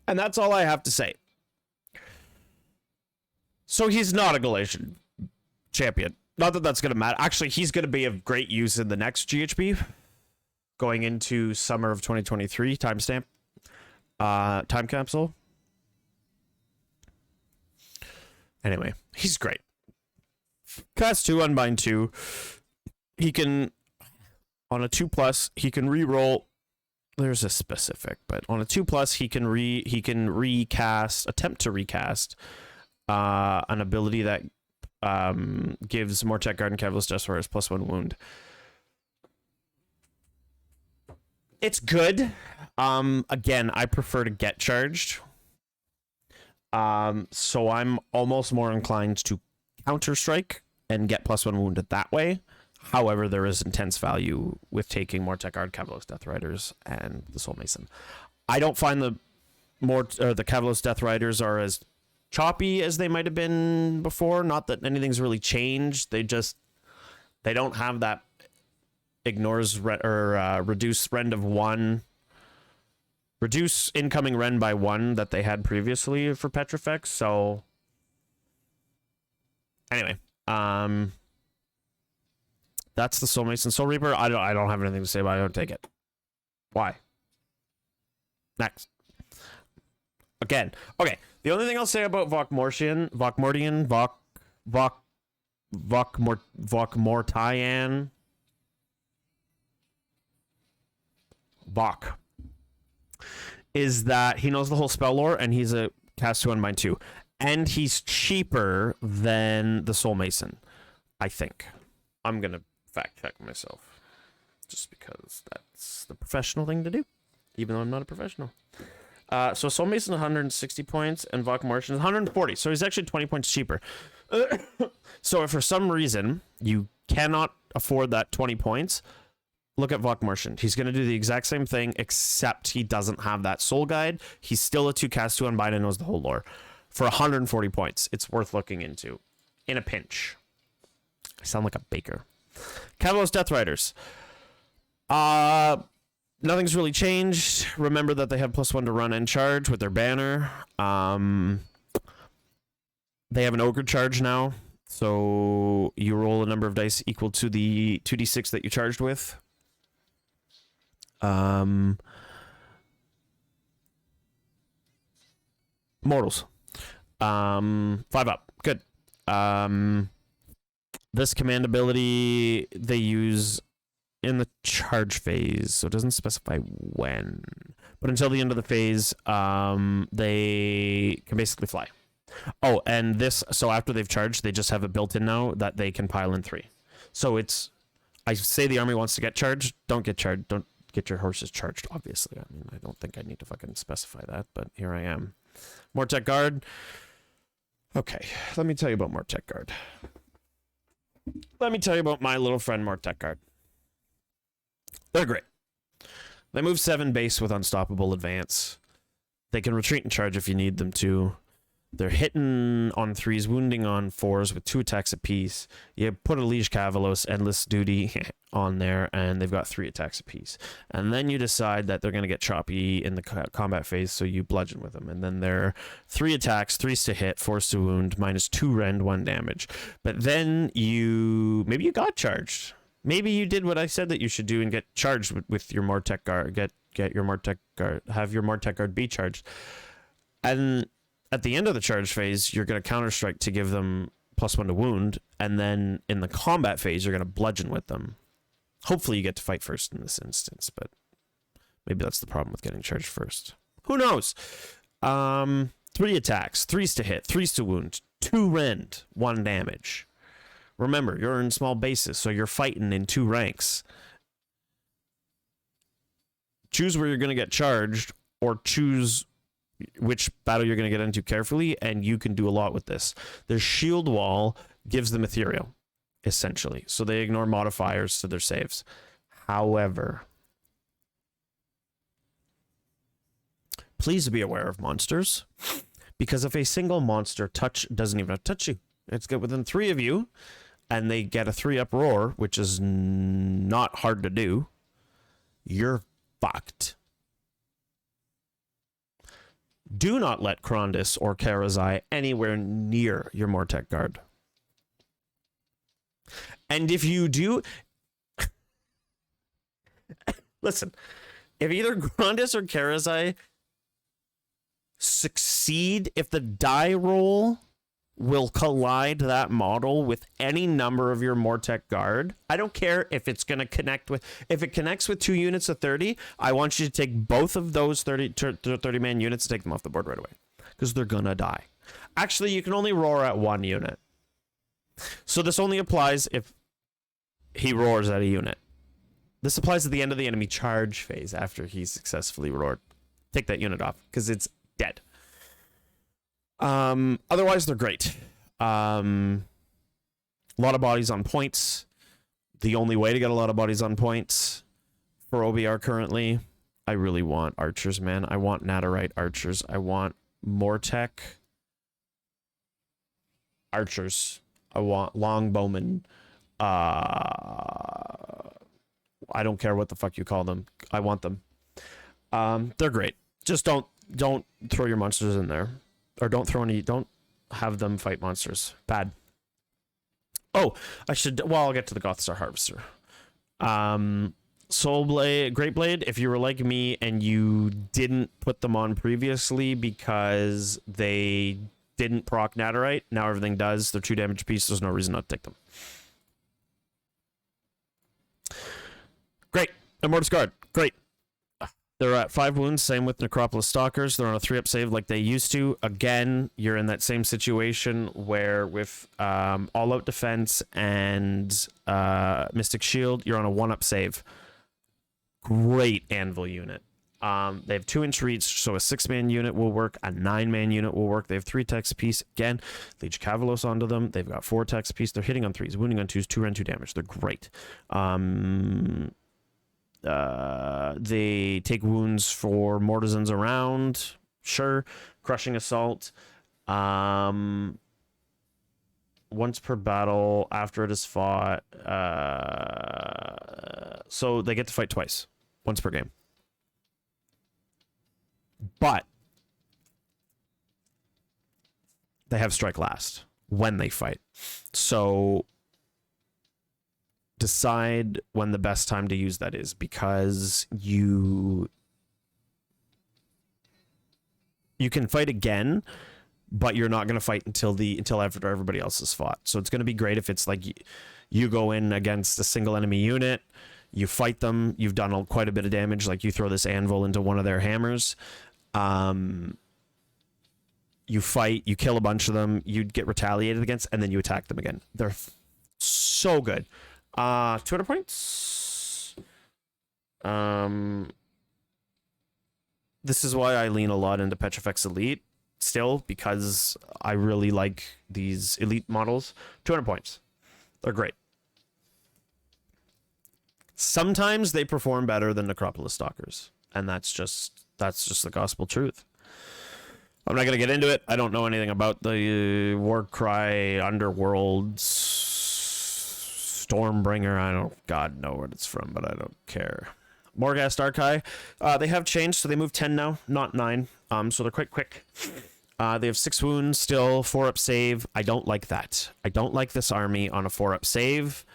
And that's all I have to say. So he's not a Galatian champion. Not that that's going to matter. Actually, he's going to be of great use in the next GHB. Going into summer of 2023. Timestamp. Time capsule. Anyway, he's great. Cast 2, Unbind 2. He can, on a 2+, he can reroll. There's a specific, but on a 2+, he can recast, attempt to recast an ability that gives Mortek Guard and Cavalous Destroyers +1 wound. It's good. Again, I prefer to get charged. So I'm almost more inclined to Counter Strike and get +1 wounded that way. However, there is intense value with taking Mortek Guard, Cavalous Death Riders, and the Soul Mason. I don't find the Cavalous Death Riders are as choppy as they might have been before. Not that anything's really changed. They don't have that reduce rend of 1, reduce incoming rend by 1 that they had previously for Petrifex. So anyway, that's the Soul Mason. Soul Reaper, I don't have anything to say about it. I don't take it. Why? Next. Again. Okay. The only thing I'll say about Vokmortian, Vok, is that he knows the whole spell lore, and he's a cast 2 Unbind 2. And he's cheaper than the Soul Mason, I think. I'm going to fact check myself, just because that's the professional thing to do, even though I'm not a professional. So Soul Mason 160 points, and Vokmortian 140, so he's actually 20 points cheaper. So if for some reason you cannot afford that 20 points, look at Vokmortian. He's going to do the exact same thing, except he doesn't have that Soul Guide. He's still a 2 cast 2 Unbind and knows the whole lore. For 140 points, it's worth looking into. In a pinch. I sound like a baker. Cavalous Death Riders. Nothing's really changed. Remember that they have +1 to run and charge with their banner. They have an ogre charge now. So you roll a number of dice equal to the 2d6 that you charged with. Mortals. 5 up. Good. This command ability they use in the charge phase, so it doesn't specify when. But until the end of the phase, they can basically fly. Oh, and this, so after they've charged, they just have it built in now that they can pile in 3. So it's, I say the army wants to get charged, don't get charged, don't get your horses charged, obviously. I mean, I don't think I need to fucking specify that, but here I am. Mortek Guard. Okay, let me tell you about Mortek Guard. Let me tell you about my little friend Mortek Guard. They're great. They move 7 base with unstoppable advance. They can retreat and charge if you need them to. They're hitting on 3s, wounding on 4s with 2 attacks apiece. You put a Liege Cavalos Endless Duty on there, and they've got 3 attacks apiece. And then you decide that they're going to get choppy in the combat phase, so you bludgeon with them. And then they're 3 attacks, 3s to hit, 4s to wound, -2 rend, 1 damage. But then maybe you got charged. Maybe you did what I said that you should do and get charged with your Mortec guard. Get your Mortec guard. Have your Mortec guard be charged. And at the end of the charge phase, you're going to counterstrike to give them +1 to wound. And then in the combat phase, you're going to bludgeon with them. Hopefully you get to fight first in this instance, but maybe that's the problem with getting charged first. Who knows? 3 attacks, 3's to hit, 3's to wound, 2 rend, 1 damage. Remember, you're in small bases, so you're fighting in 2 ranks. Choose where you're going to get charged, or choose which battle you're going to get into carefully, and you can do a lot with this. The shield wall gives them ethereal, essentially, so they ignore modifiers to their saves. However, please be aware of monsters, because if a single monster doesn't even have to touch you, it's get within 3 of you, and they get a 3-up roar, which is not hard to do, you're fucked. Do not let Krondys or Karazai anywhere near your Mortec guard. And if you do... Listen, if either Krondys or Karazai succeed, if the die roll will collide that model with any number of your Mortec guard, I don't care if it's going to connect with... If it connects with 2 units of 30, I want you to take both of those 30-man units and take them off the board right away. Because they're going to die. Actually, you can only roar at 1 unit. So this only applies if he roars at a unit. This applies at the end of the enemy charge phase after he's successfully roared. Take that unit off, because it's dead. Otherwise, they're great. A lot of bodies on points. The only way to get a lot of bodies on points for OBR currently. I really want archers, man. I want Nadirite archers. I want Mortec archers. I want longbowmen. I don't care what the fuck you call them. I want them. They're great. Just don't throw your monsters in there. Or don't have them fight monsters. Bad. Oh, I'll get to the Gothstar Harvester. Soul Blade, Great Blade, if you were like me and you didn't put them on previously because they didn't proc Nadirite, now everything does. They're 2 damage apiece, there's no reason not to take them. Great. Immortus Guard, great. They're at 5 wounds, same with Necropolis Stalkers. They're on a 3-up save like they used to. Again, you're in that same situation where with all-out defense and Mystic Shield, you're on a 1-up save. Great Anvil unit. They have 2-inch reach, so a 6-man unit will work, a 9-man unit will work. They have 3 attacks apiece. Again, Leech Cavalos onto them. They've got 4 attacks apiece. They're hitting on 3s, wounding on 2s, 2 rend, 2 damage. They're great. They take wounds for Mortisans around. Sure. Crushing Assault. Once per battle after it is fought. So they get to fight twice. Once per game. But they have strike last when they fight. So decide when the best time to use that is, because you can fight again, but you're not going to fight until after everybody else has fought. So it's going to be great if it's like you go in against a single enemy unit, you fight them, you've done quite a bit of damage, like you throw this anvil into one of their hammers, you fight, you kill a bunch of them, you get retaliated against, and then you attack them again. They're so good. 200 points. This is why I lean a lot into Petrifex Elite still, because I really like these elite models. 200 points. They're great. Sometimes they perform better than Necropolis Stalkers, and that's just the gospel truth. I'm not going to get into it. I don't know anything about the Warcry Underworld Stormbringer. I don't God know where it's from, but I don't care. Morghast Archive. They have changed, so they move 10 now, not 9. So they're quite quick. They have 6 wounds still, 4-up save. I don't like that. I don't like this army on a 4-up save.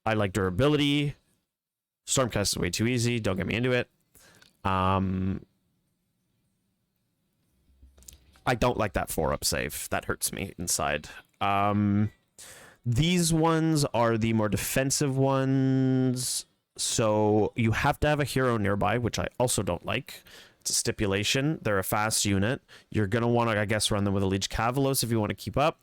I like durability. Stormcast is way too easy. Don't get me into it. I don't like that 4-up save. That hurts me inside. These ones are the more defensive ones. So you have to have a hero nearby, which I also don't like. It's a stipulation. They're a fast unit. You're going to want to, I guess, run them with a Liege Cavalos if you want to keep up.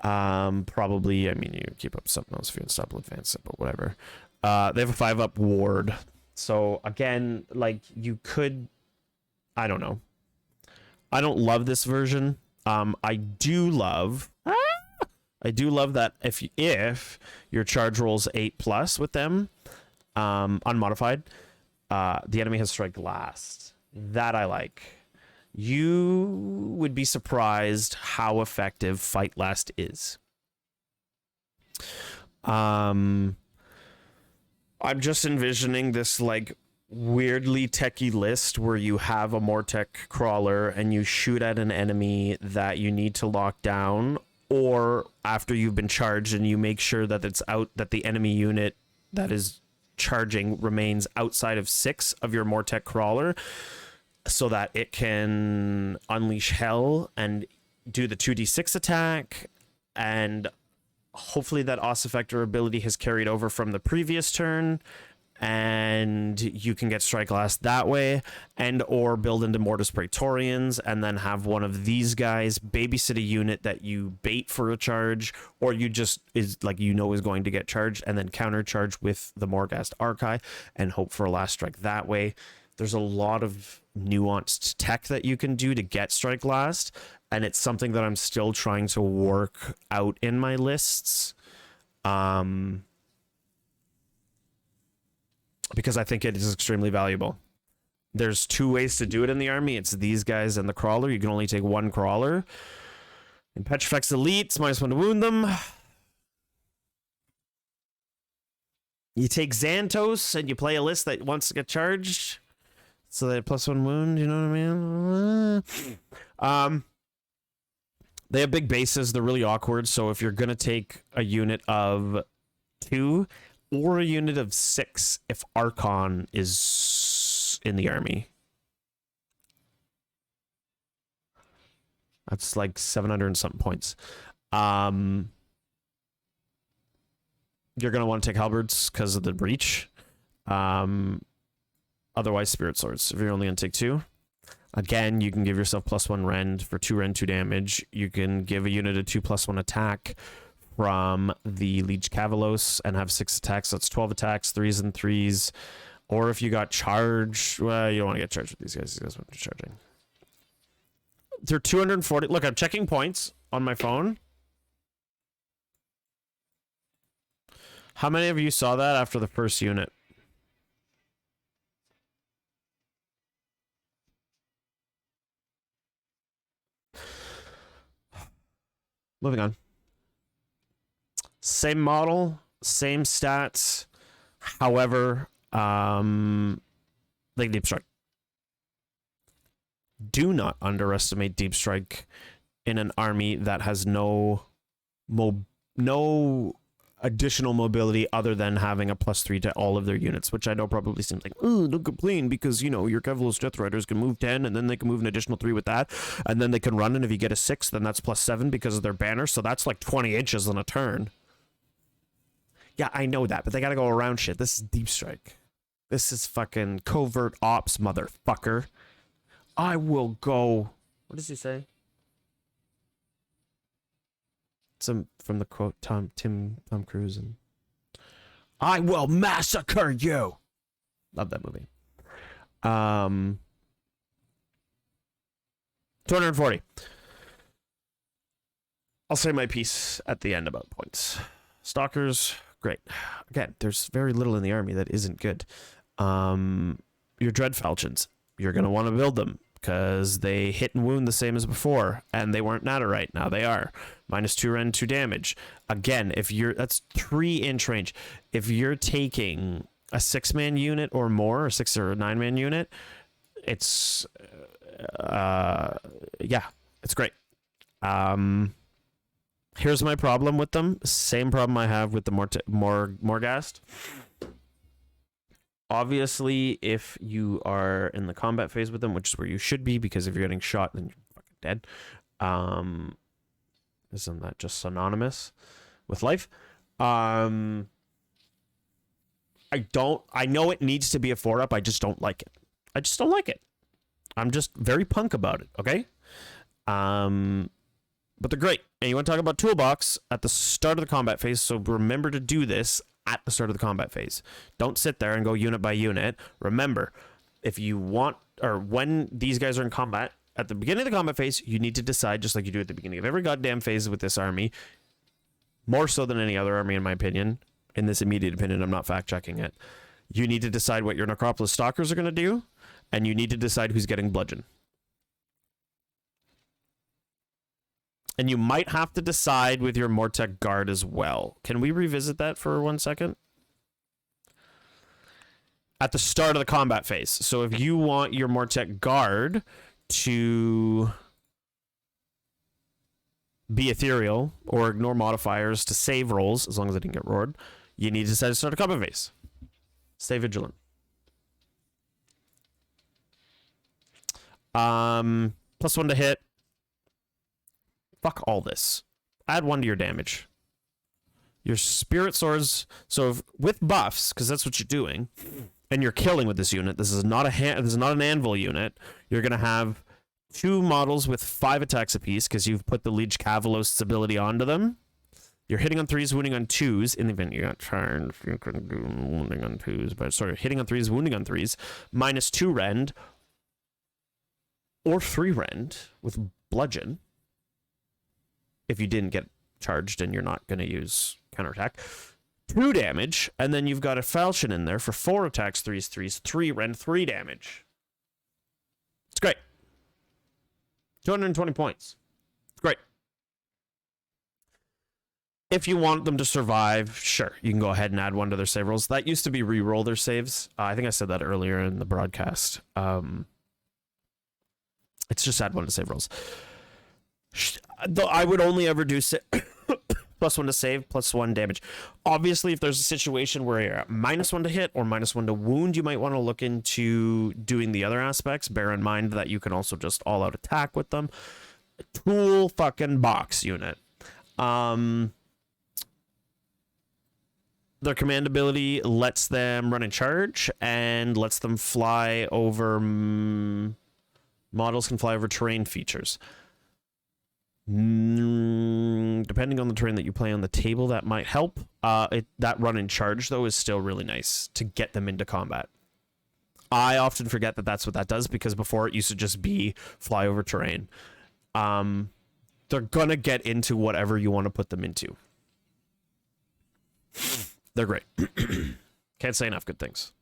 Probably, I mean, you keep up something else if you want to stop advance it, but whatever. They have a 5-up ward. So again, like you could, I don't know. I don't love this version. I do love that if your charge rolls 8+ with them, unmodified, the enemy has strike last. That I like. You would be surprised how effective fight last is. I'm just envisioning this like weirdly techie list where you have a Mortec crawler and you shoot at an enemy that you need to lock down, or after you've been charged and you make sure that it's out, that the enemy unit that is charging remains outside of 6 of your Mortec crawler, so that it can unleash hell and do the 2d6 attack, and hopefully that Ossiarch ability has carried over from the previous turn, and you can get strike last that way, and or build into Mortis Praetorians and then have one of these guys babysit a unit that you bait for a charge, or you just is like is going to get charged, and then counter charge with the Morghast Archive and hope for a last strike that way. There's a lot of nuanced tech that you can do to get strike last, and it's something that I'm still trying to work out in my lists. Because I think it is extremely valuable. There's 2 ways to do it in the army. It's these guys and the crawler. You can only take 1 crawler. In Petrifex Elite, it's -1 to wound them. You take Xantos and you play a list that wants to get charged, so they have +1 wound, you know what I mean? They have big bases. They're really awkward. So if you're going to take a unit of 2 or a unit of 6, if Archon is in the army, that's like 700 and something points. You're going to want to take halberds because of the breach. Otherwise, spirit swords. If you're only going to take 2. Again, you can give yourself +1 rend for 2 rend, 2 damage. You can give a unit a 2+1 attack from the Liege Cavalos and have 6 attacks. So that's 12 attacks, 3s and 3s. Or if you got charged, well, you don't want to get charged with these guys. These guys won't be charging. They're 240. Look, I'm checking points on my phone. How many of you saw that after the first unit? Moving on. Same model, same stats. However, they deep strike. Do not underestimate deep strike in an army that has no additional mobility other than having a +3 to all of their units, which I know probably seems like, oh, don't complain, because, you know, your Cavalos Death Riders can move 10, and then they can move an additional 3 with that, and then they can run, and if you get a 6, then that's +7 because of their banner, so that's like 20 inches on a turn. Yeah, I know that, but they gotta go around shit. This is deep strike. This is fucking covert ops, motherfucker. I will go... What does he say? Some from the quote Tom Cruise, and I will massacre you. Love that movie. 240. I'll say my piece at the end about points. Stalkers, great. Again, there's very little in the army that isn't good. Your Dread Falchions, you're gonna want to build them because they hit and wound the same as before, and they weren't Nadirite. Now they are. -2 rend, 2 damage. Again, if you're, that's 3-inch range. If you're taking a 6-man unit or more, or 6 or 9-man unit, it's yeah, it's great. Here's my problem with them. Same problem I have with the Morghast. Obviously, if you are in the combat phase with them, which is where you should be, because if you're getting shot, then you're fucking dead. Isn't that just synonymous with life? I know it needs to be a 4-up. I just don't like it. I just don't like it. I'm just very punk about it, okay? But they're great. And you want to talk about toolbox at the start of the combat phase, so remember to do this at the start of the combat phase. Don't sit there and go unit by unit. Remember, if you want, or when these guys are in combat, at the beginning of the combat phase, you need to decide, just like you do at the beginning of every goddamn phase with this army, more so than any other army in my opinion, in this immediate opinion, I'm not fact checking it, you need to decide what your Necropolis Stalkers are going to do, and you need to decide who's getting bludgeon. And you might have to decide with your Mortec Guard as well. Can we revisit that for 1 second? At the start of the combat phase. So if you want your Mortec Guard to be ethereal or ignore modifiers to save rolls, as long as they didn't get roared, you need to decide to start a combat phase. Stay vigilant. +1 to hit. Fuck all this. Add 1 to your damage. Your spirit swords. So if, with buffs, because that's what you're doing, and you're killing with this unit. This is not this is not an anvil unit. You're gonna have 2 models with 5 attacks apiece because you've put the Liege Cavalost's ability onto them. You're hitting on 3s, wounding on 2s. In the event you got charged, you can do wounding on 2s, but sorry, hitting on 3s, wounding on 3s. -2 rend or 3 rend with bludgeon. If you didn't get charged and you're not going to use counterattack. 2 damage, and then you've got a falchion in there for 4 attacks, 3s, 3s, 3 rend, 3 damage. It's great. 220 points. It's great. If you want them to survive, sure, you can go ahead and add 1 to their save rolls. That used to be re-roll their saves. I think I said that earlier in the broadcast. It's just add 1 to save rolls. Though I would only ever do +1 to save, +1 damage. Obviously, if there's a situation where you're at -1 to hit or -1 to wound, you might want to look into doing the other aspects. Bear in mind that you can also just all-out attack with them. Tool fucking box unit. Their command ability lets them run in charge and lets them fly over... models can fly over terrain features. Depending on the terrain that you play on the table, that might help. That run in charge, though, is still really nice to get them into combat. I often forget that that's what that does, because before it used to just be fly over terrain. They're gonna get into whatever you want to put them into. They're great. Can't say enough good things.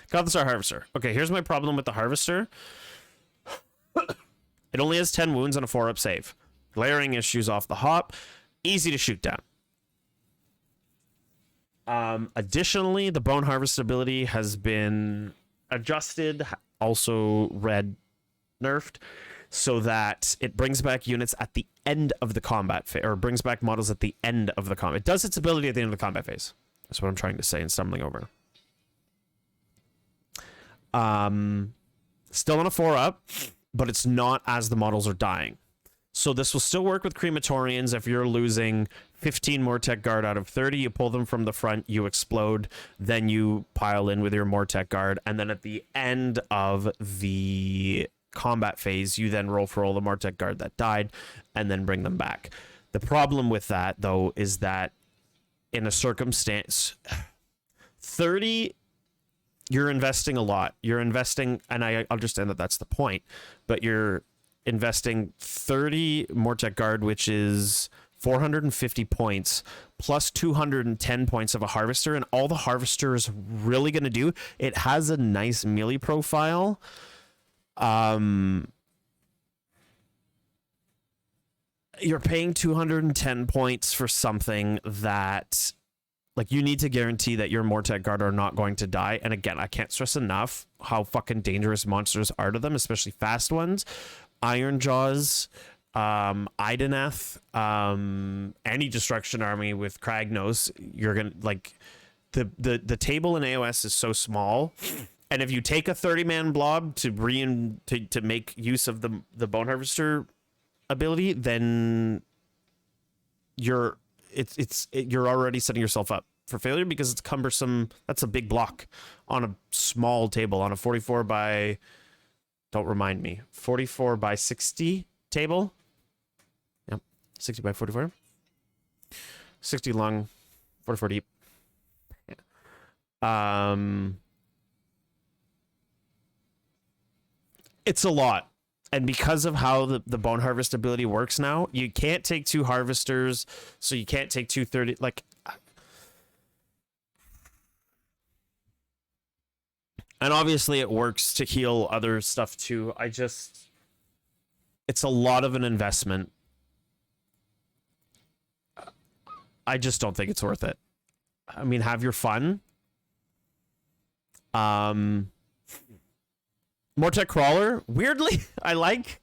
Got this, our Harvester. Okay, here's my problem with the Harvester. It only has 10 wounds and a 4-up save. Glaring issues off the hop. Easy to shoot down. Additionally, the Bone Harvest ability has been adjusted, also nerfed, so that it brings back units at the end of the combat phase, or brings back models at the end of the combat. It does its ability at the end of the combat phase. That's what I'm trying to say and stumbling over. Still on a 4-up, but it's not as the models are dying. So this will still work with crematorians. If you're losing 15 Mortec Guard out of 30, you pull them from the front, you explode, then you pile in with your Mortec Guard, and then at the end of the combat phase, you then roll for all the Mortec Guard that died, and then bring them back. The problem with that, though, is that in a circumstance, 30... you're investing a lot. You're investing, and I understand that that's the point, but you're investing 30 Mortec Guard, which is 450 points, plus 210 points of a Harvester, and all the Harvester is really going to do, it has a nice melee profile. You're paying 210 points for something that... like, you need to guarantee that your Mortec Guard are not going to die. And again, I can't stress enough how fucking dangerous monsters are to them, especially fast ones. Iron Jaws Ideneth, any destruction army with Kragnos, you're gonna like the table in AOS is so small, and if you take a 30-man blob to make use of the Bone Harvester ability, then you're already setting yourself up for failure because it's cumbersome. That's a big block on a small table on a 44 by, don't remind me, 44 by 60 table. Yep, 60 by 44, 60 long, 44 deep. It's a lot. And because of how the Bone Harvest ability works now, you can't take 2 Harvesters, so you can't take 230. Like, and obviously it works to heal other stuff too. It's a lot of an investment. I just don't think it's worth it. I mean, have your fun. Mortek Crawler, weirdly, I like.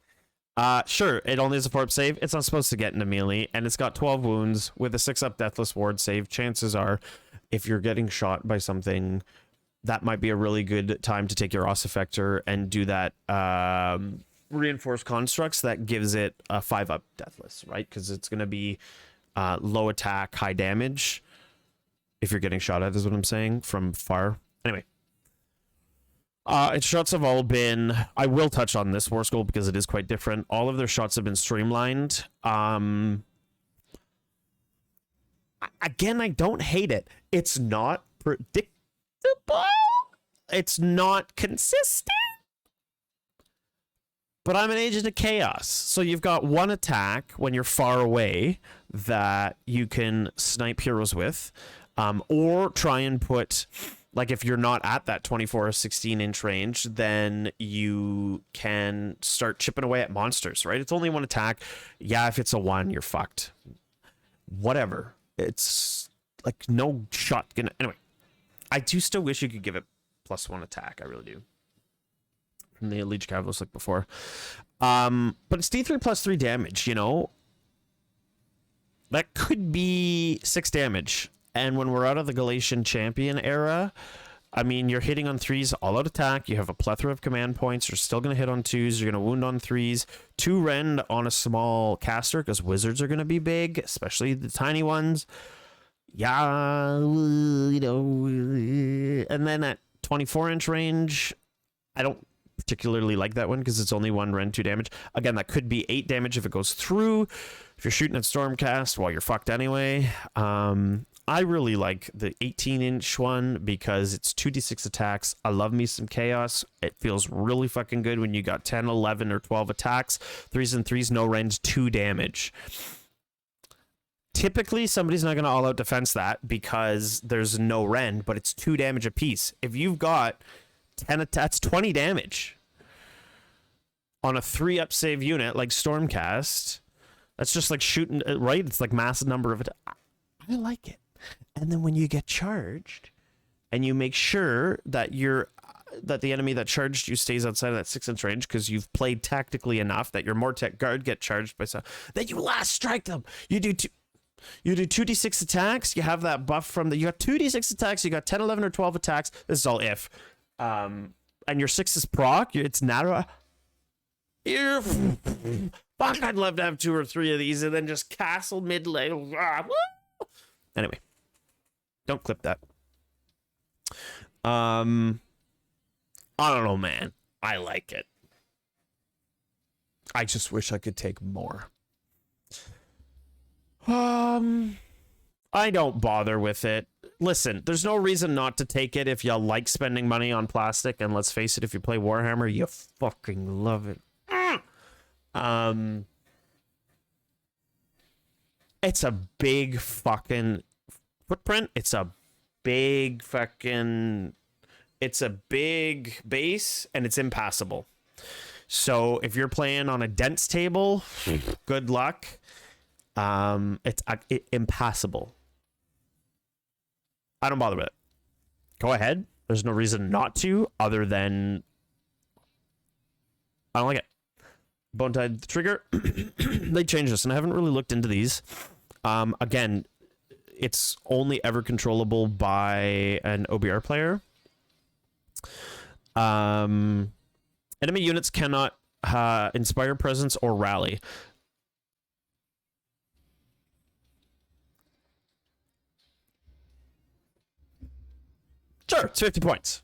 Sure, it only has a 4-up save. It's not supposed to get into melee, and it's got 12 wounds with a 6-up Deathless Ward save. Chances are, if you're getting shot by something, that might be a really good time to take your Oss Effector and do that Reinforced Constructs that gives it a 5-up Deathless, right? Because it's going to be low attack, high damage if you're getting shot at, is what I'm saying, from far. Anyway. Its shots have all been... I will touch on this War School because it is quite different. All of their shots have been streamlined. Again, I don't hate it. It's not predictable. It's not consistent. But I'm an Agent of Chaos. So you've got one attack when you're far away that you can snipe heroes with. Or try and put... Like, if you're not at that 24 or 16-inch range, then you can start chipping away at monsters, right? It's only one attack. Yeah, if it's a 1, you're fucked. Whatever. It's, like, no shot gonna... Anyway, I do still wish you could give it +1 attack. I really do. From the Liege Cavaliers like before. But it's D3 +3 damage, you know? That could be 6 damage. And when we're out of the Galatian champion era, I mean, you're hitting on 3s, all out attack. You have a plethora of command points. You're still going to hit on 2s. You're going to wound on 3s. 2 rend on a small caster because wizards are going to be big, especially the tiny ones. Yeah, you know. And then at 24-inch range, I don't particularly like that one because it's only 1 rend, 2 damage. Again, that could be 8 damage if it goes through. If you're shooting at Stormcast, well, you're fucked anyway. I really like the 18-inch one because it's 2d6 attacks. I love me some chaos. It feels really fucking good when you got 10, 11, or 12 attacks. 3s and 3s, no rends, 2 damage. Typically, somebody's not going to all-out defense that because there's no rend, but it's 2 damage apiece. If you've got 10 attacks, 20 damage on a 3-up save unit like Stormcast. That's just like shooting, right? It's like massive number of attacks. I like it. And then when you get charged and you make sure that the enemy that charged you stays outside of that 6-inch range because you've played tactically enough that your Mortek guard get charged by some, then you last strike them. You do 2d6 attacks. You have that buff from you got 2d6 attacks. You got 10, 11, or 12 attacks. This is all if. And your 6 is proc. It's narrow. Fuck, I'd love to have 2 or 3 of these and then just castle mid lane. Anyway, don't clip that. I don't know, man. I like it. I just wish I could take more. I don't bother with it. Listen, there's no reason not to take it if you like spending money on plastic, and let's face it, if you play Warhammer, you fucking love it. It's a big fucking footprint. It's a big base, and it's impassable. So if you're playing on a dense table, good luck. It's impassable. I don't bother with it. Go ahead. There's no reason not to, other than I don't like it. Bone Tide Trigger. They changed this, and I haven't really looked into these. Again, it's only ever controllable by an OBR player. Enemy units cannot inspire presence or rally. Sure, it's 50 points.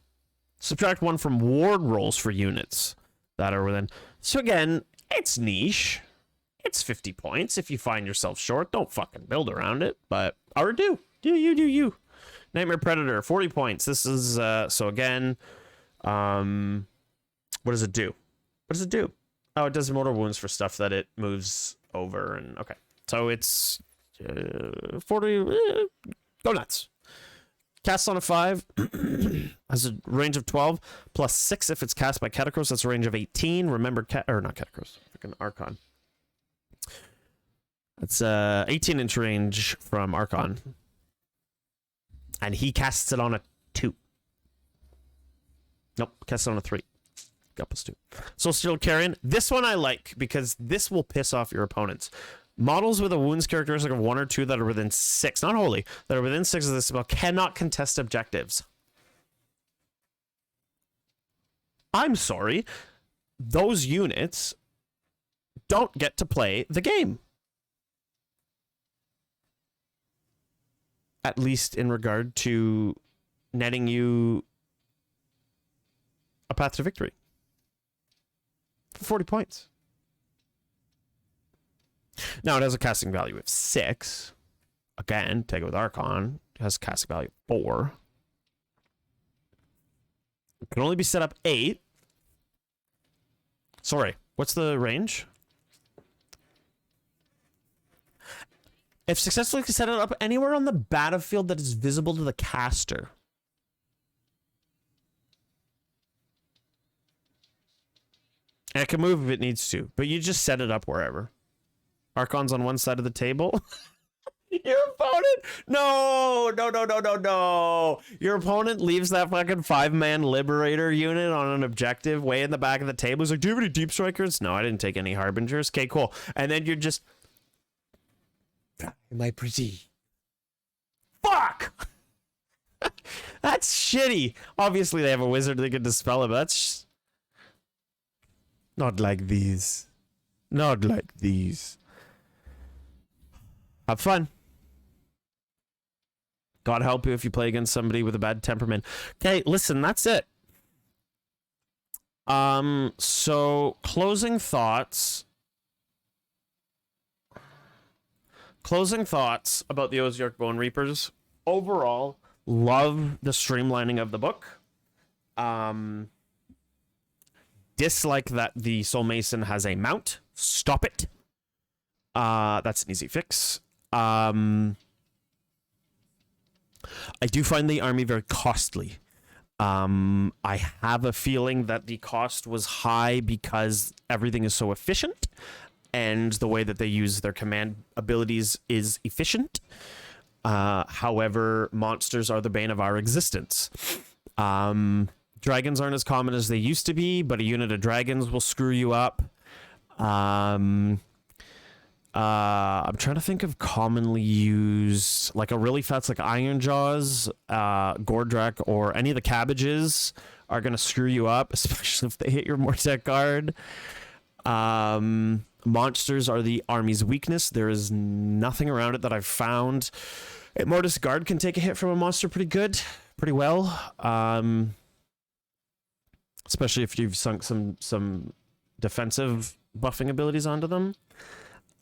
Subtract 1 from ward rolls for units that are within. So again, it's niche. It's 50 points. If you find yourself short, don't fucking build around it. But, or do. Do you. Nightmare Predator, 40 points. This is, so again, what does it do? What does it do? Oh, it does mortal wounds for stuff that it moves over. And okay. So it's 40. Go nuts. Casts on a 5. Has a range of 12. Plus 6 if it's cast by Catacross. That's a range of 18. Remember, or not Catacross. Freaking Archon. It's 18-inch range from Archon. And he casts it on a 2. Nope, casts it on a 3. Got plus 2. Soul Steel Carrion. This one I like because this will piss off your opponents. Models with a wounds characteristic of 1 or 2 that are within 6, not holy, that are within 6 of this spell cannot contest objectives. I'm sorry. Those units don't get to play the game. At least in regard to netting you a path to victory. For 40 points. Now, it has a casting value of 6. Again, take it with Archon. It has a casting value of 4. It can only be set up 8. Sorry, what's the range? If successfully set it up anywhere on the battlefield that is visible to the caster. And it can move if it needs to, but you just set it up wherever. Archon's on one side of the table. Your opponent? No. Your opponent leaves that fucking 5-man Liberator unit on an objective way in the back of the table. He's like, do you have any Deep Strikers? No, I didn't take any Harbingers. Okay, cool. And then you're just... Am I pretty? Fuck! That's shitty. Obviously, they have a wizard that can dispel it, but that's... Not like these. Not like these. Have fun. God help you if you play against somebody with a bad temperament. Okay, listen, that's it. So closing thoughts. Closing thoughts about the Ossiarch Bonereapers. Overall, love the streamlining of the book. Dislike that the Soul Mason has a mount. Stop it. That's an easy fix. I do find the army very costly. I have a feeling that the cost was high because everything is so efficient and the way that they use their command abilities is efficient. However, monsters are the bane of our existence. Dragons aren't as common as they used to be, but a unit of dragons will screw you up. I'm trying to think of commonly used, like a really fast, like Iron Jaws, Gordrak, or any of the cabbages are going to screw you up, especially if they hit your Mortek guard. Monsters are the army's weakness. There is nothing around it that I've found. Mortis Guard can take a hit from a monster pretty well. Especially if you've sunk some defensive buffing abilities onto them.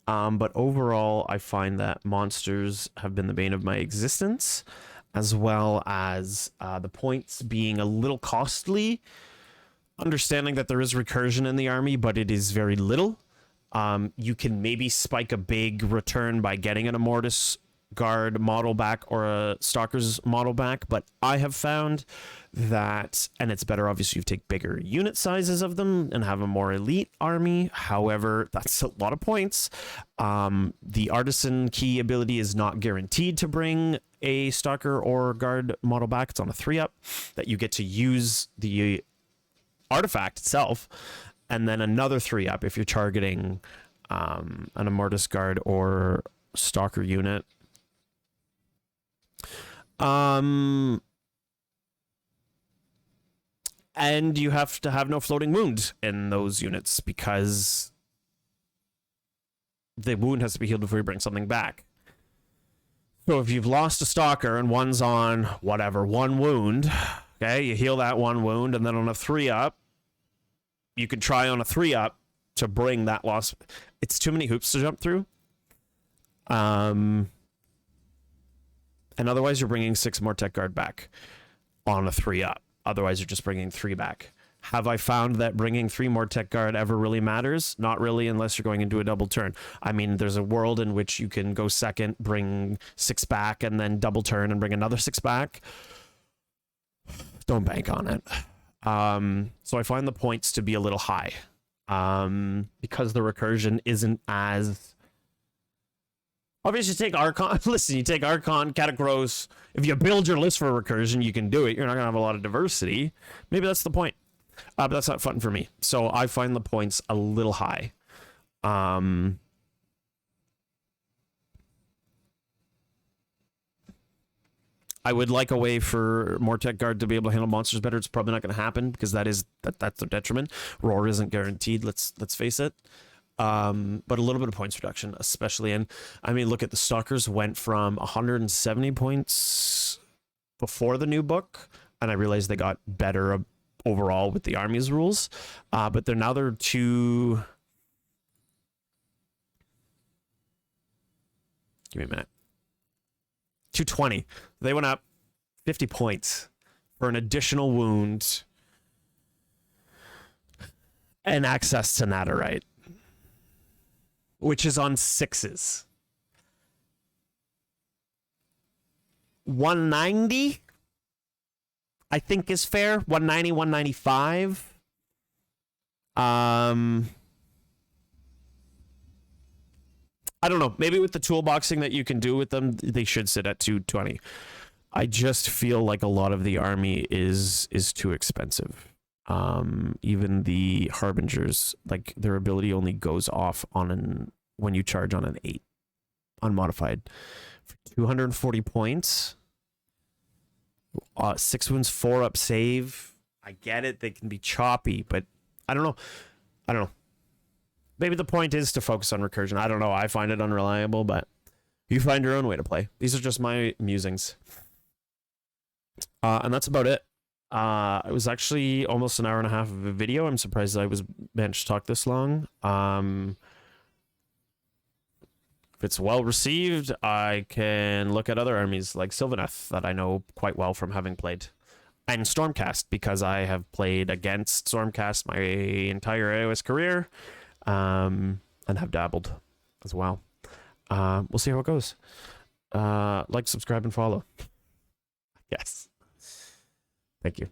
But overall, I find that monsters have been the bane of my existence, as well as the points being a little costly. Understanding that there is recursion in the army, but it is very little. You can maybe spike a big return by getting an Immortus Guard model back or a Stalker's model back, but I have found that, and it's better obviously you take bigger unit sizes of them and have a more elite army. However, that's a lot of points. The Artisan key ability is not guaranteed to bring a Stalker or Guard model back. It's on a 3-up that you get to use the artifact itself. and then another 3 up if you're targeting an Immortus Guard or Stalker unit. And you have to have no floating wound in those units because the wound has to be healed before you bring something back. So if you've lost a Stalker and one's on whatever, 1 wound, okay, you heal that 1 wound, and then on a 3 up, you could try on a 3 up to bring that loss. It's too many hoops to jump through. And otherwise you're bringing 6 more Tech Guard back on a 3 up. Otherwise you're just bringing 3 back. Have I found that bringing 3 more Tech Guard ever really matters? Not really, unless you're going into a double turn. I mean, there's a world in which you can go second, bring 6 back, and then double turn and bring another 6 back. Don't bank on it. So I find the points to be a little high. Because the recursion isn't as... Obviously, take Archon. Listen, you take Archon, Catacross. If you build your list for recursion, you can do it. You're not going to have a lot of diversity. Maybe that's the point. But that's not fun for me. So I find the points a little high. I would like a way for more Tech Guard to be able to handle monsters better. It's probably not going to happen because that's their detriment. Roar isn't guaranteed. Let's face it. But a little bit of points reduction, especially in. I mean, look at the Stalkers went from 170 points before the new book, and I realized they got better overall with the army's rules, but they're 2. Give me a minute. 220. They went up 50 points for an additional wound and access to Nadirite, which is on 6s. 190, I think, is fair. 190, 195. I don't know. Maybe with the toolboxing that you can do with them, they should sit at 220. I just feel like a lot of the army is too expensive. Even the Harbingers, like, their ability only goes off on when you charge on an 8 unmodified for 240 points. 6 wounds, 4 up save. I get it, they can be choppy, but I don't know. Maybe the point is to focus on recursion. I don't know. I find it unreliable, but you find your own way to play. These are just my musings. And that's about it. It was actually almost an hour and a half of a video. I'm surprised I was managed to talk this long. If it's well received, I can look at other armies like Sylvaneth that I know quite well from having played. And Stormcast, because I have played against Stormcast my entire AOS career. And have dabbled as well. We'll see how it goes. Like, subscribe, and follow. Yes. Thank you.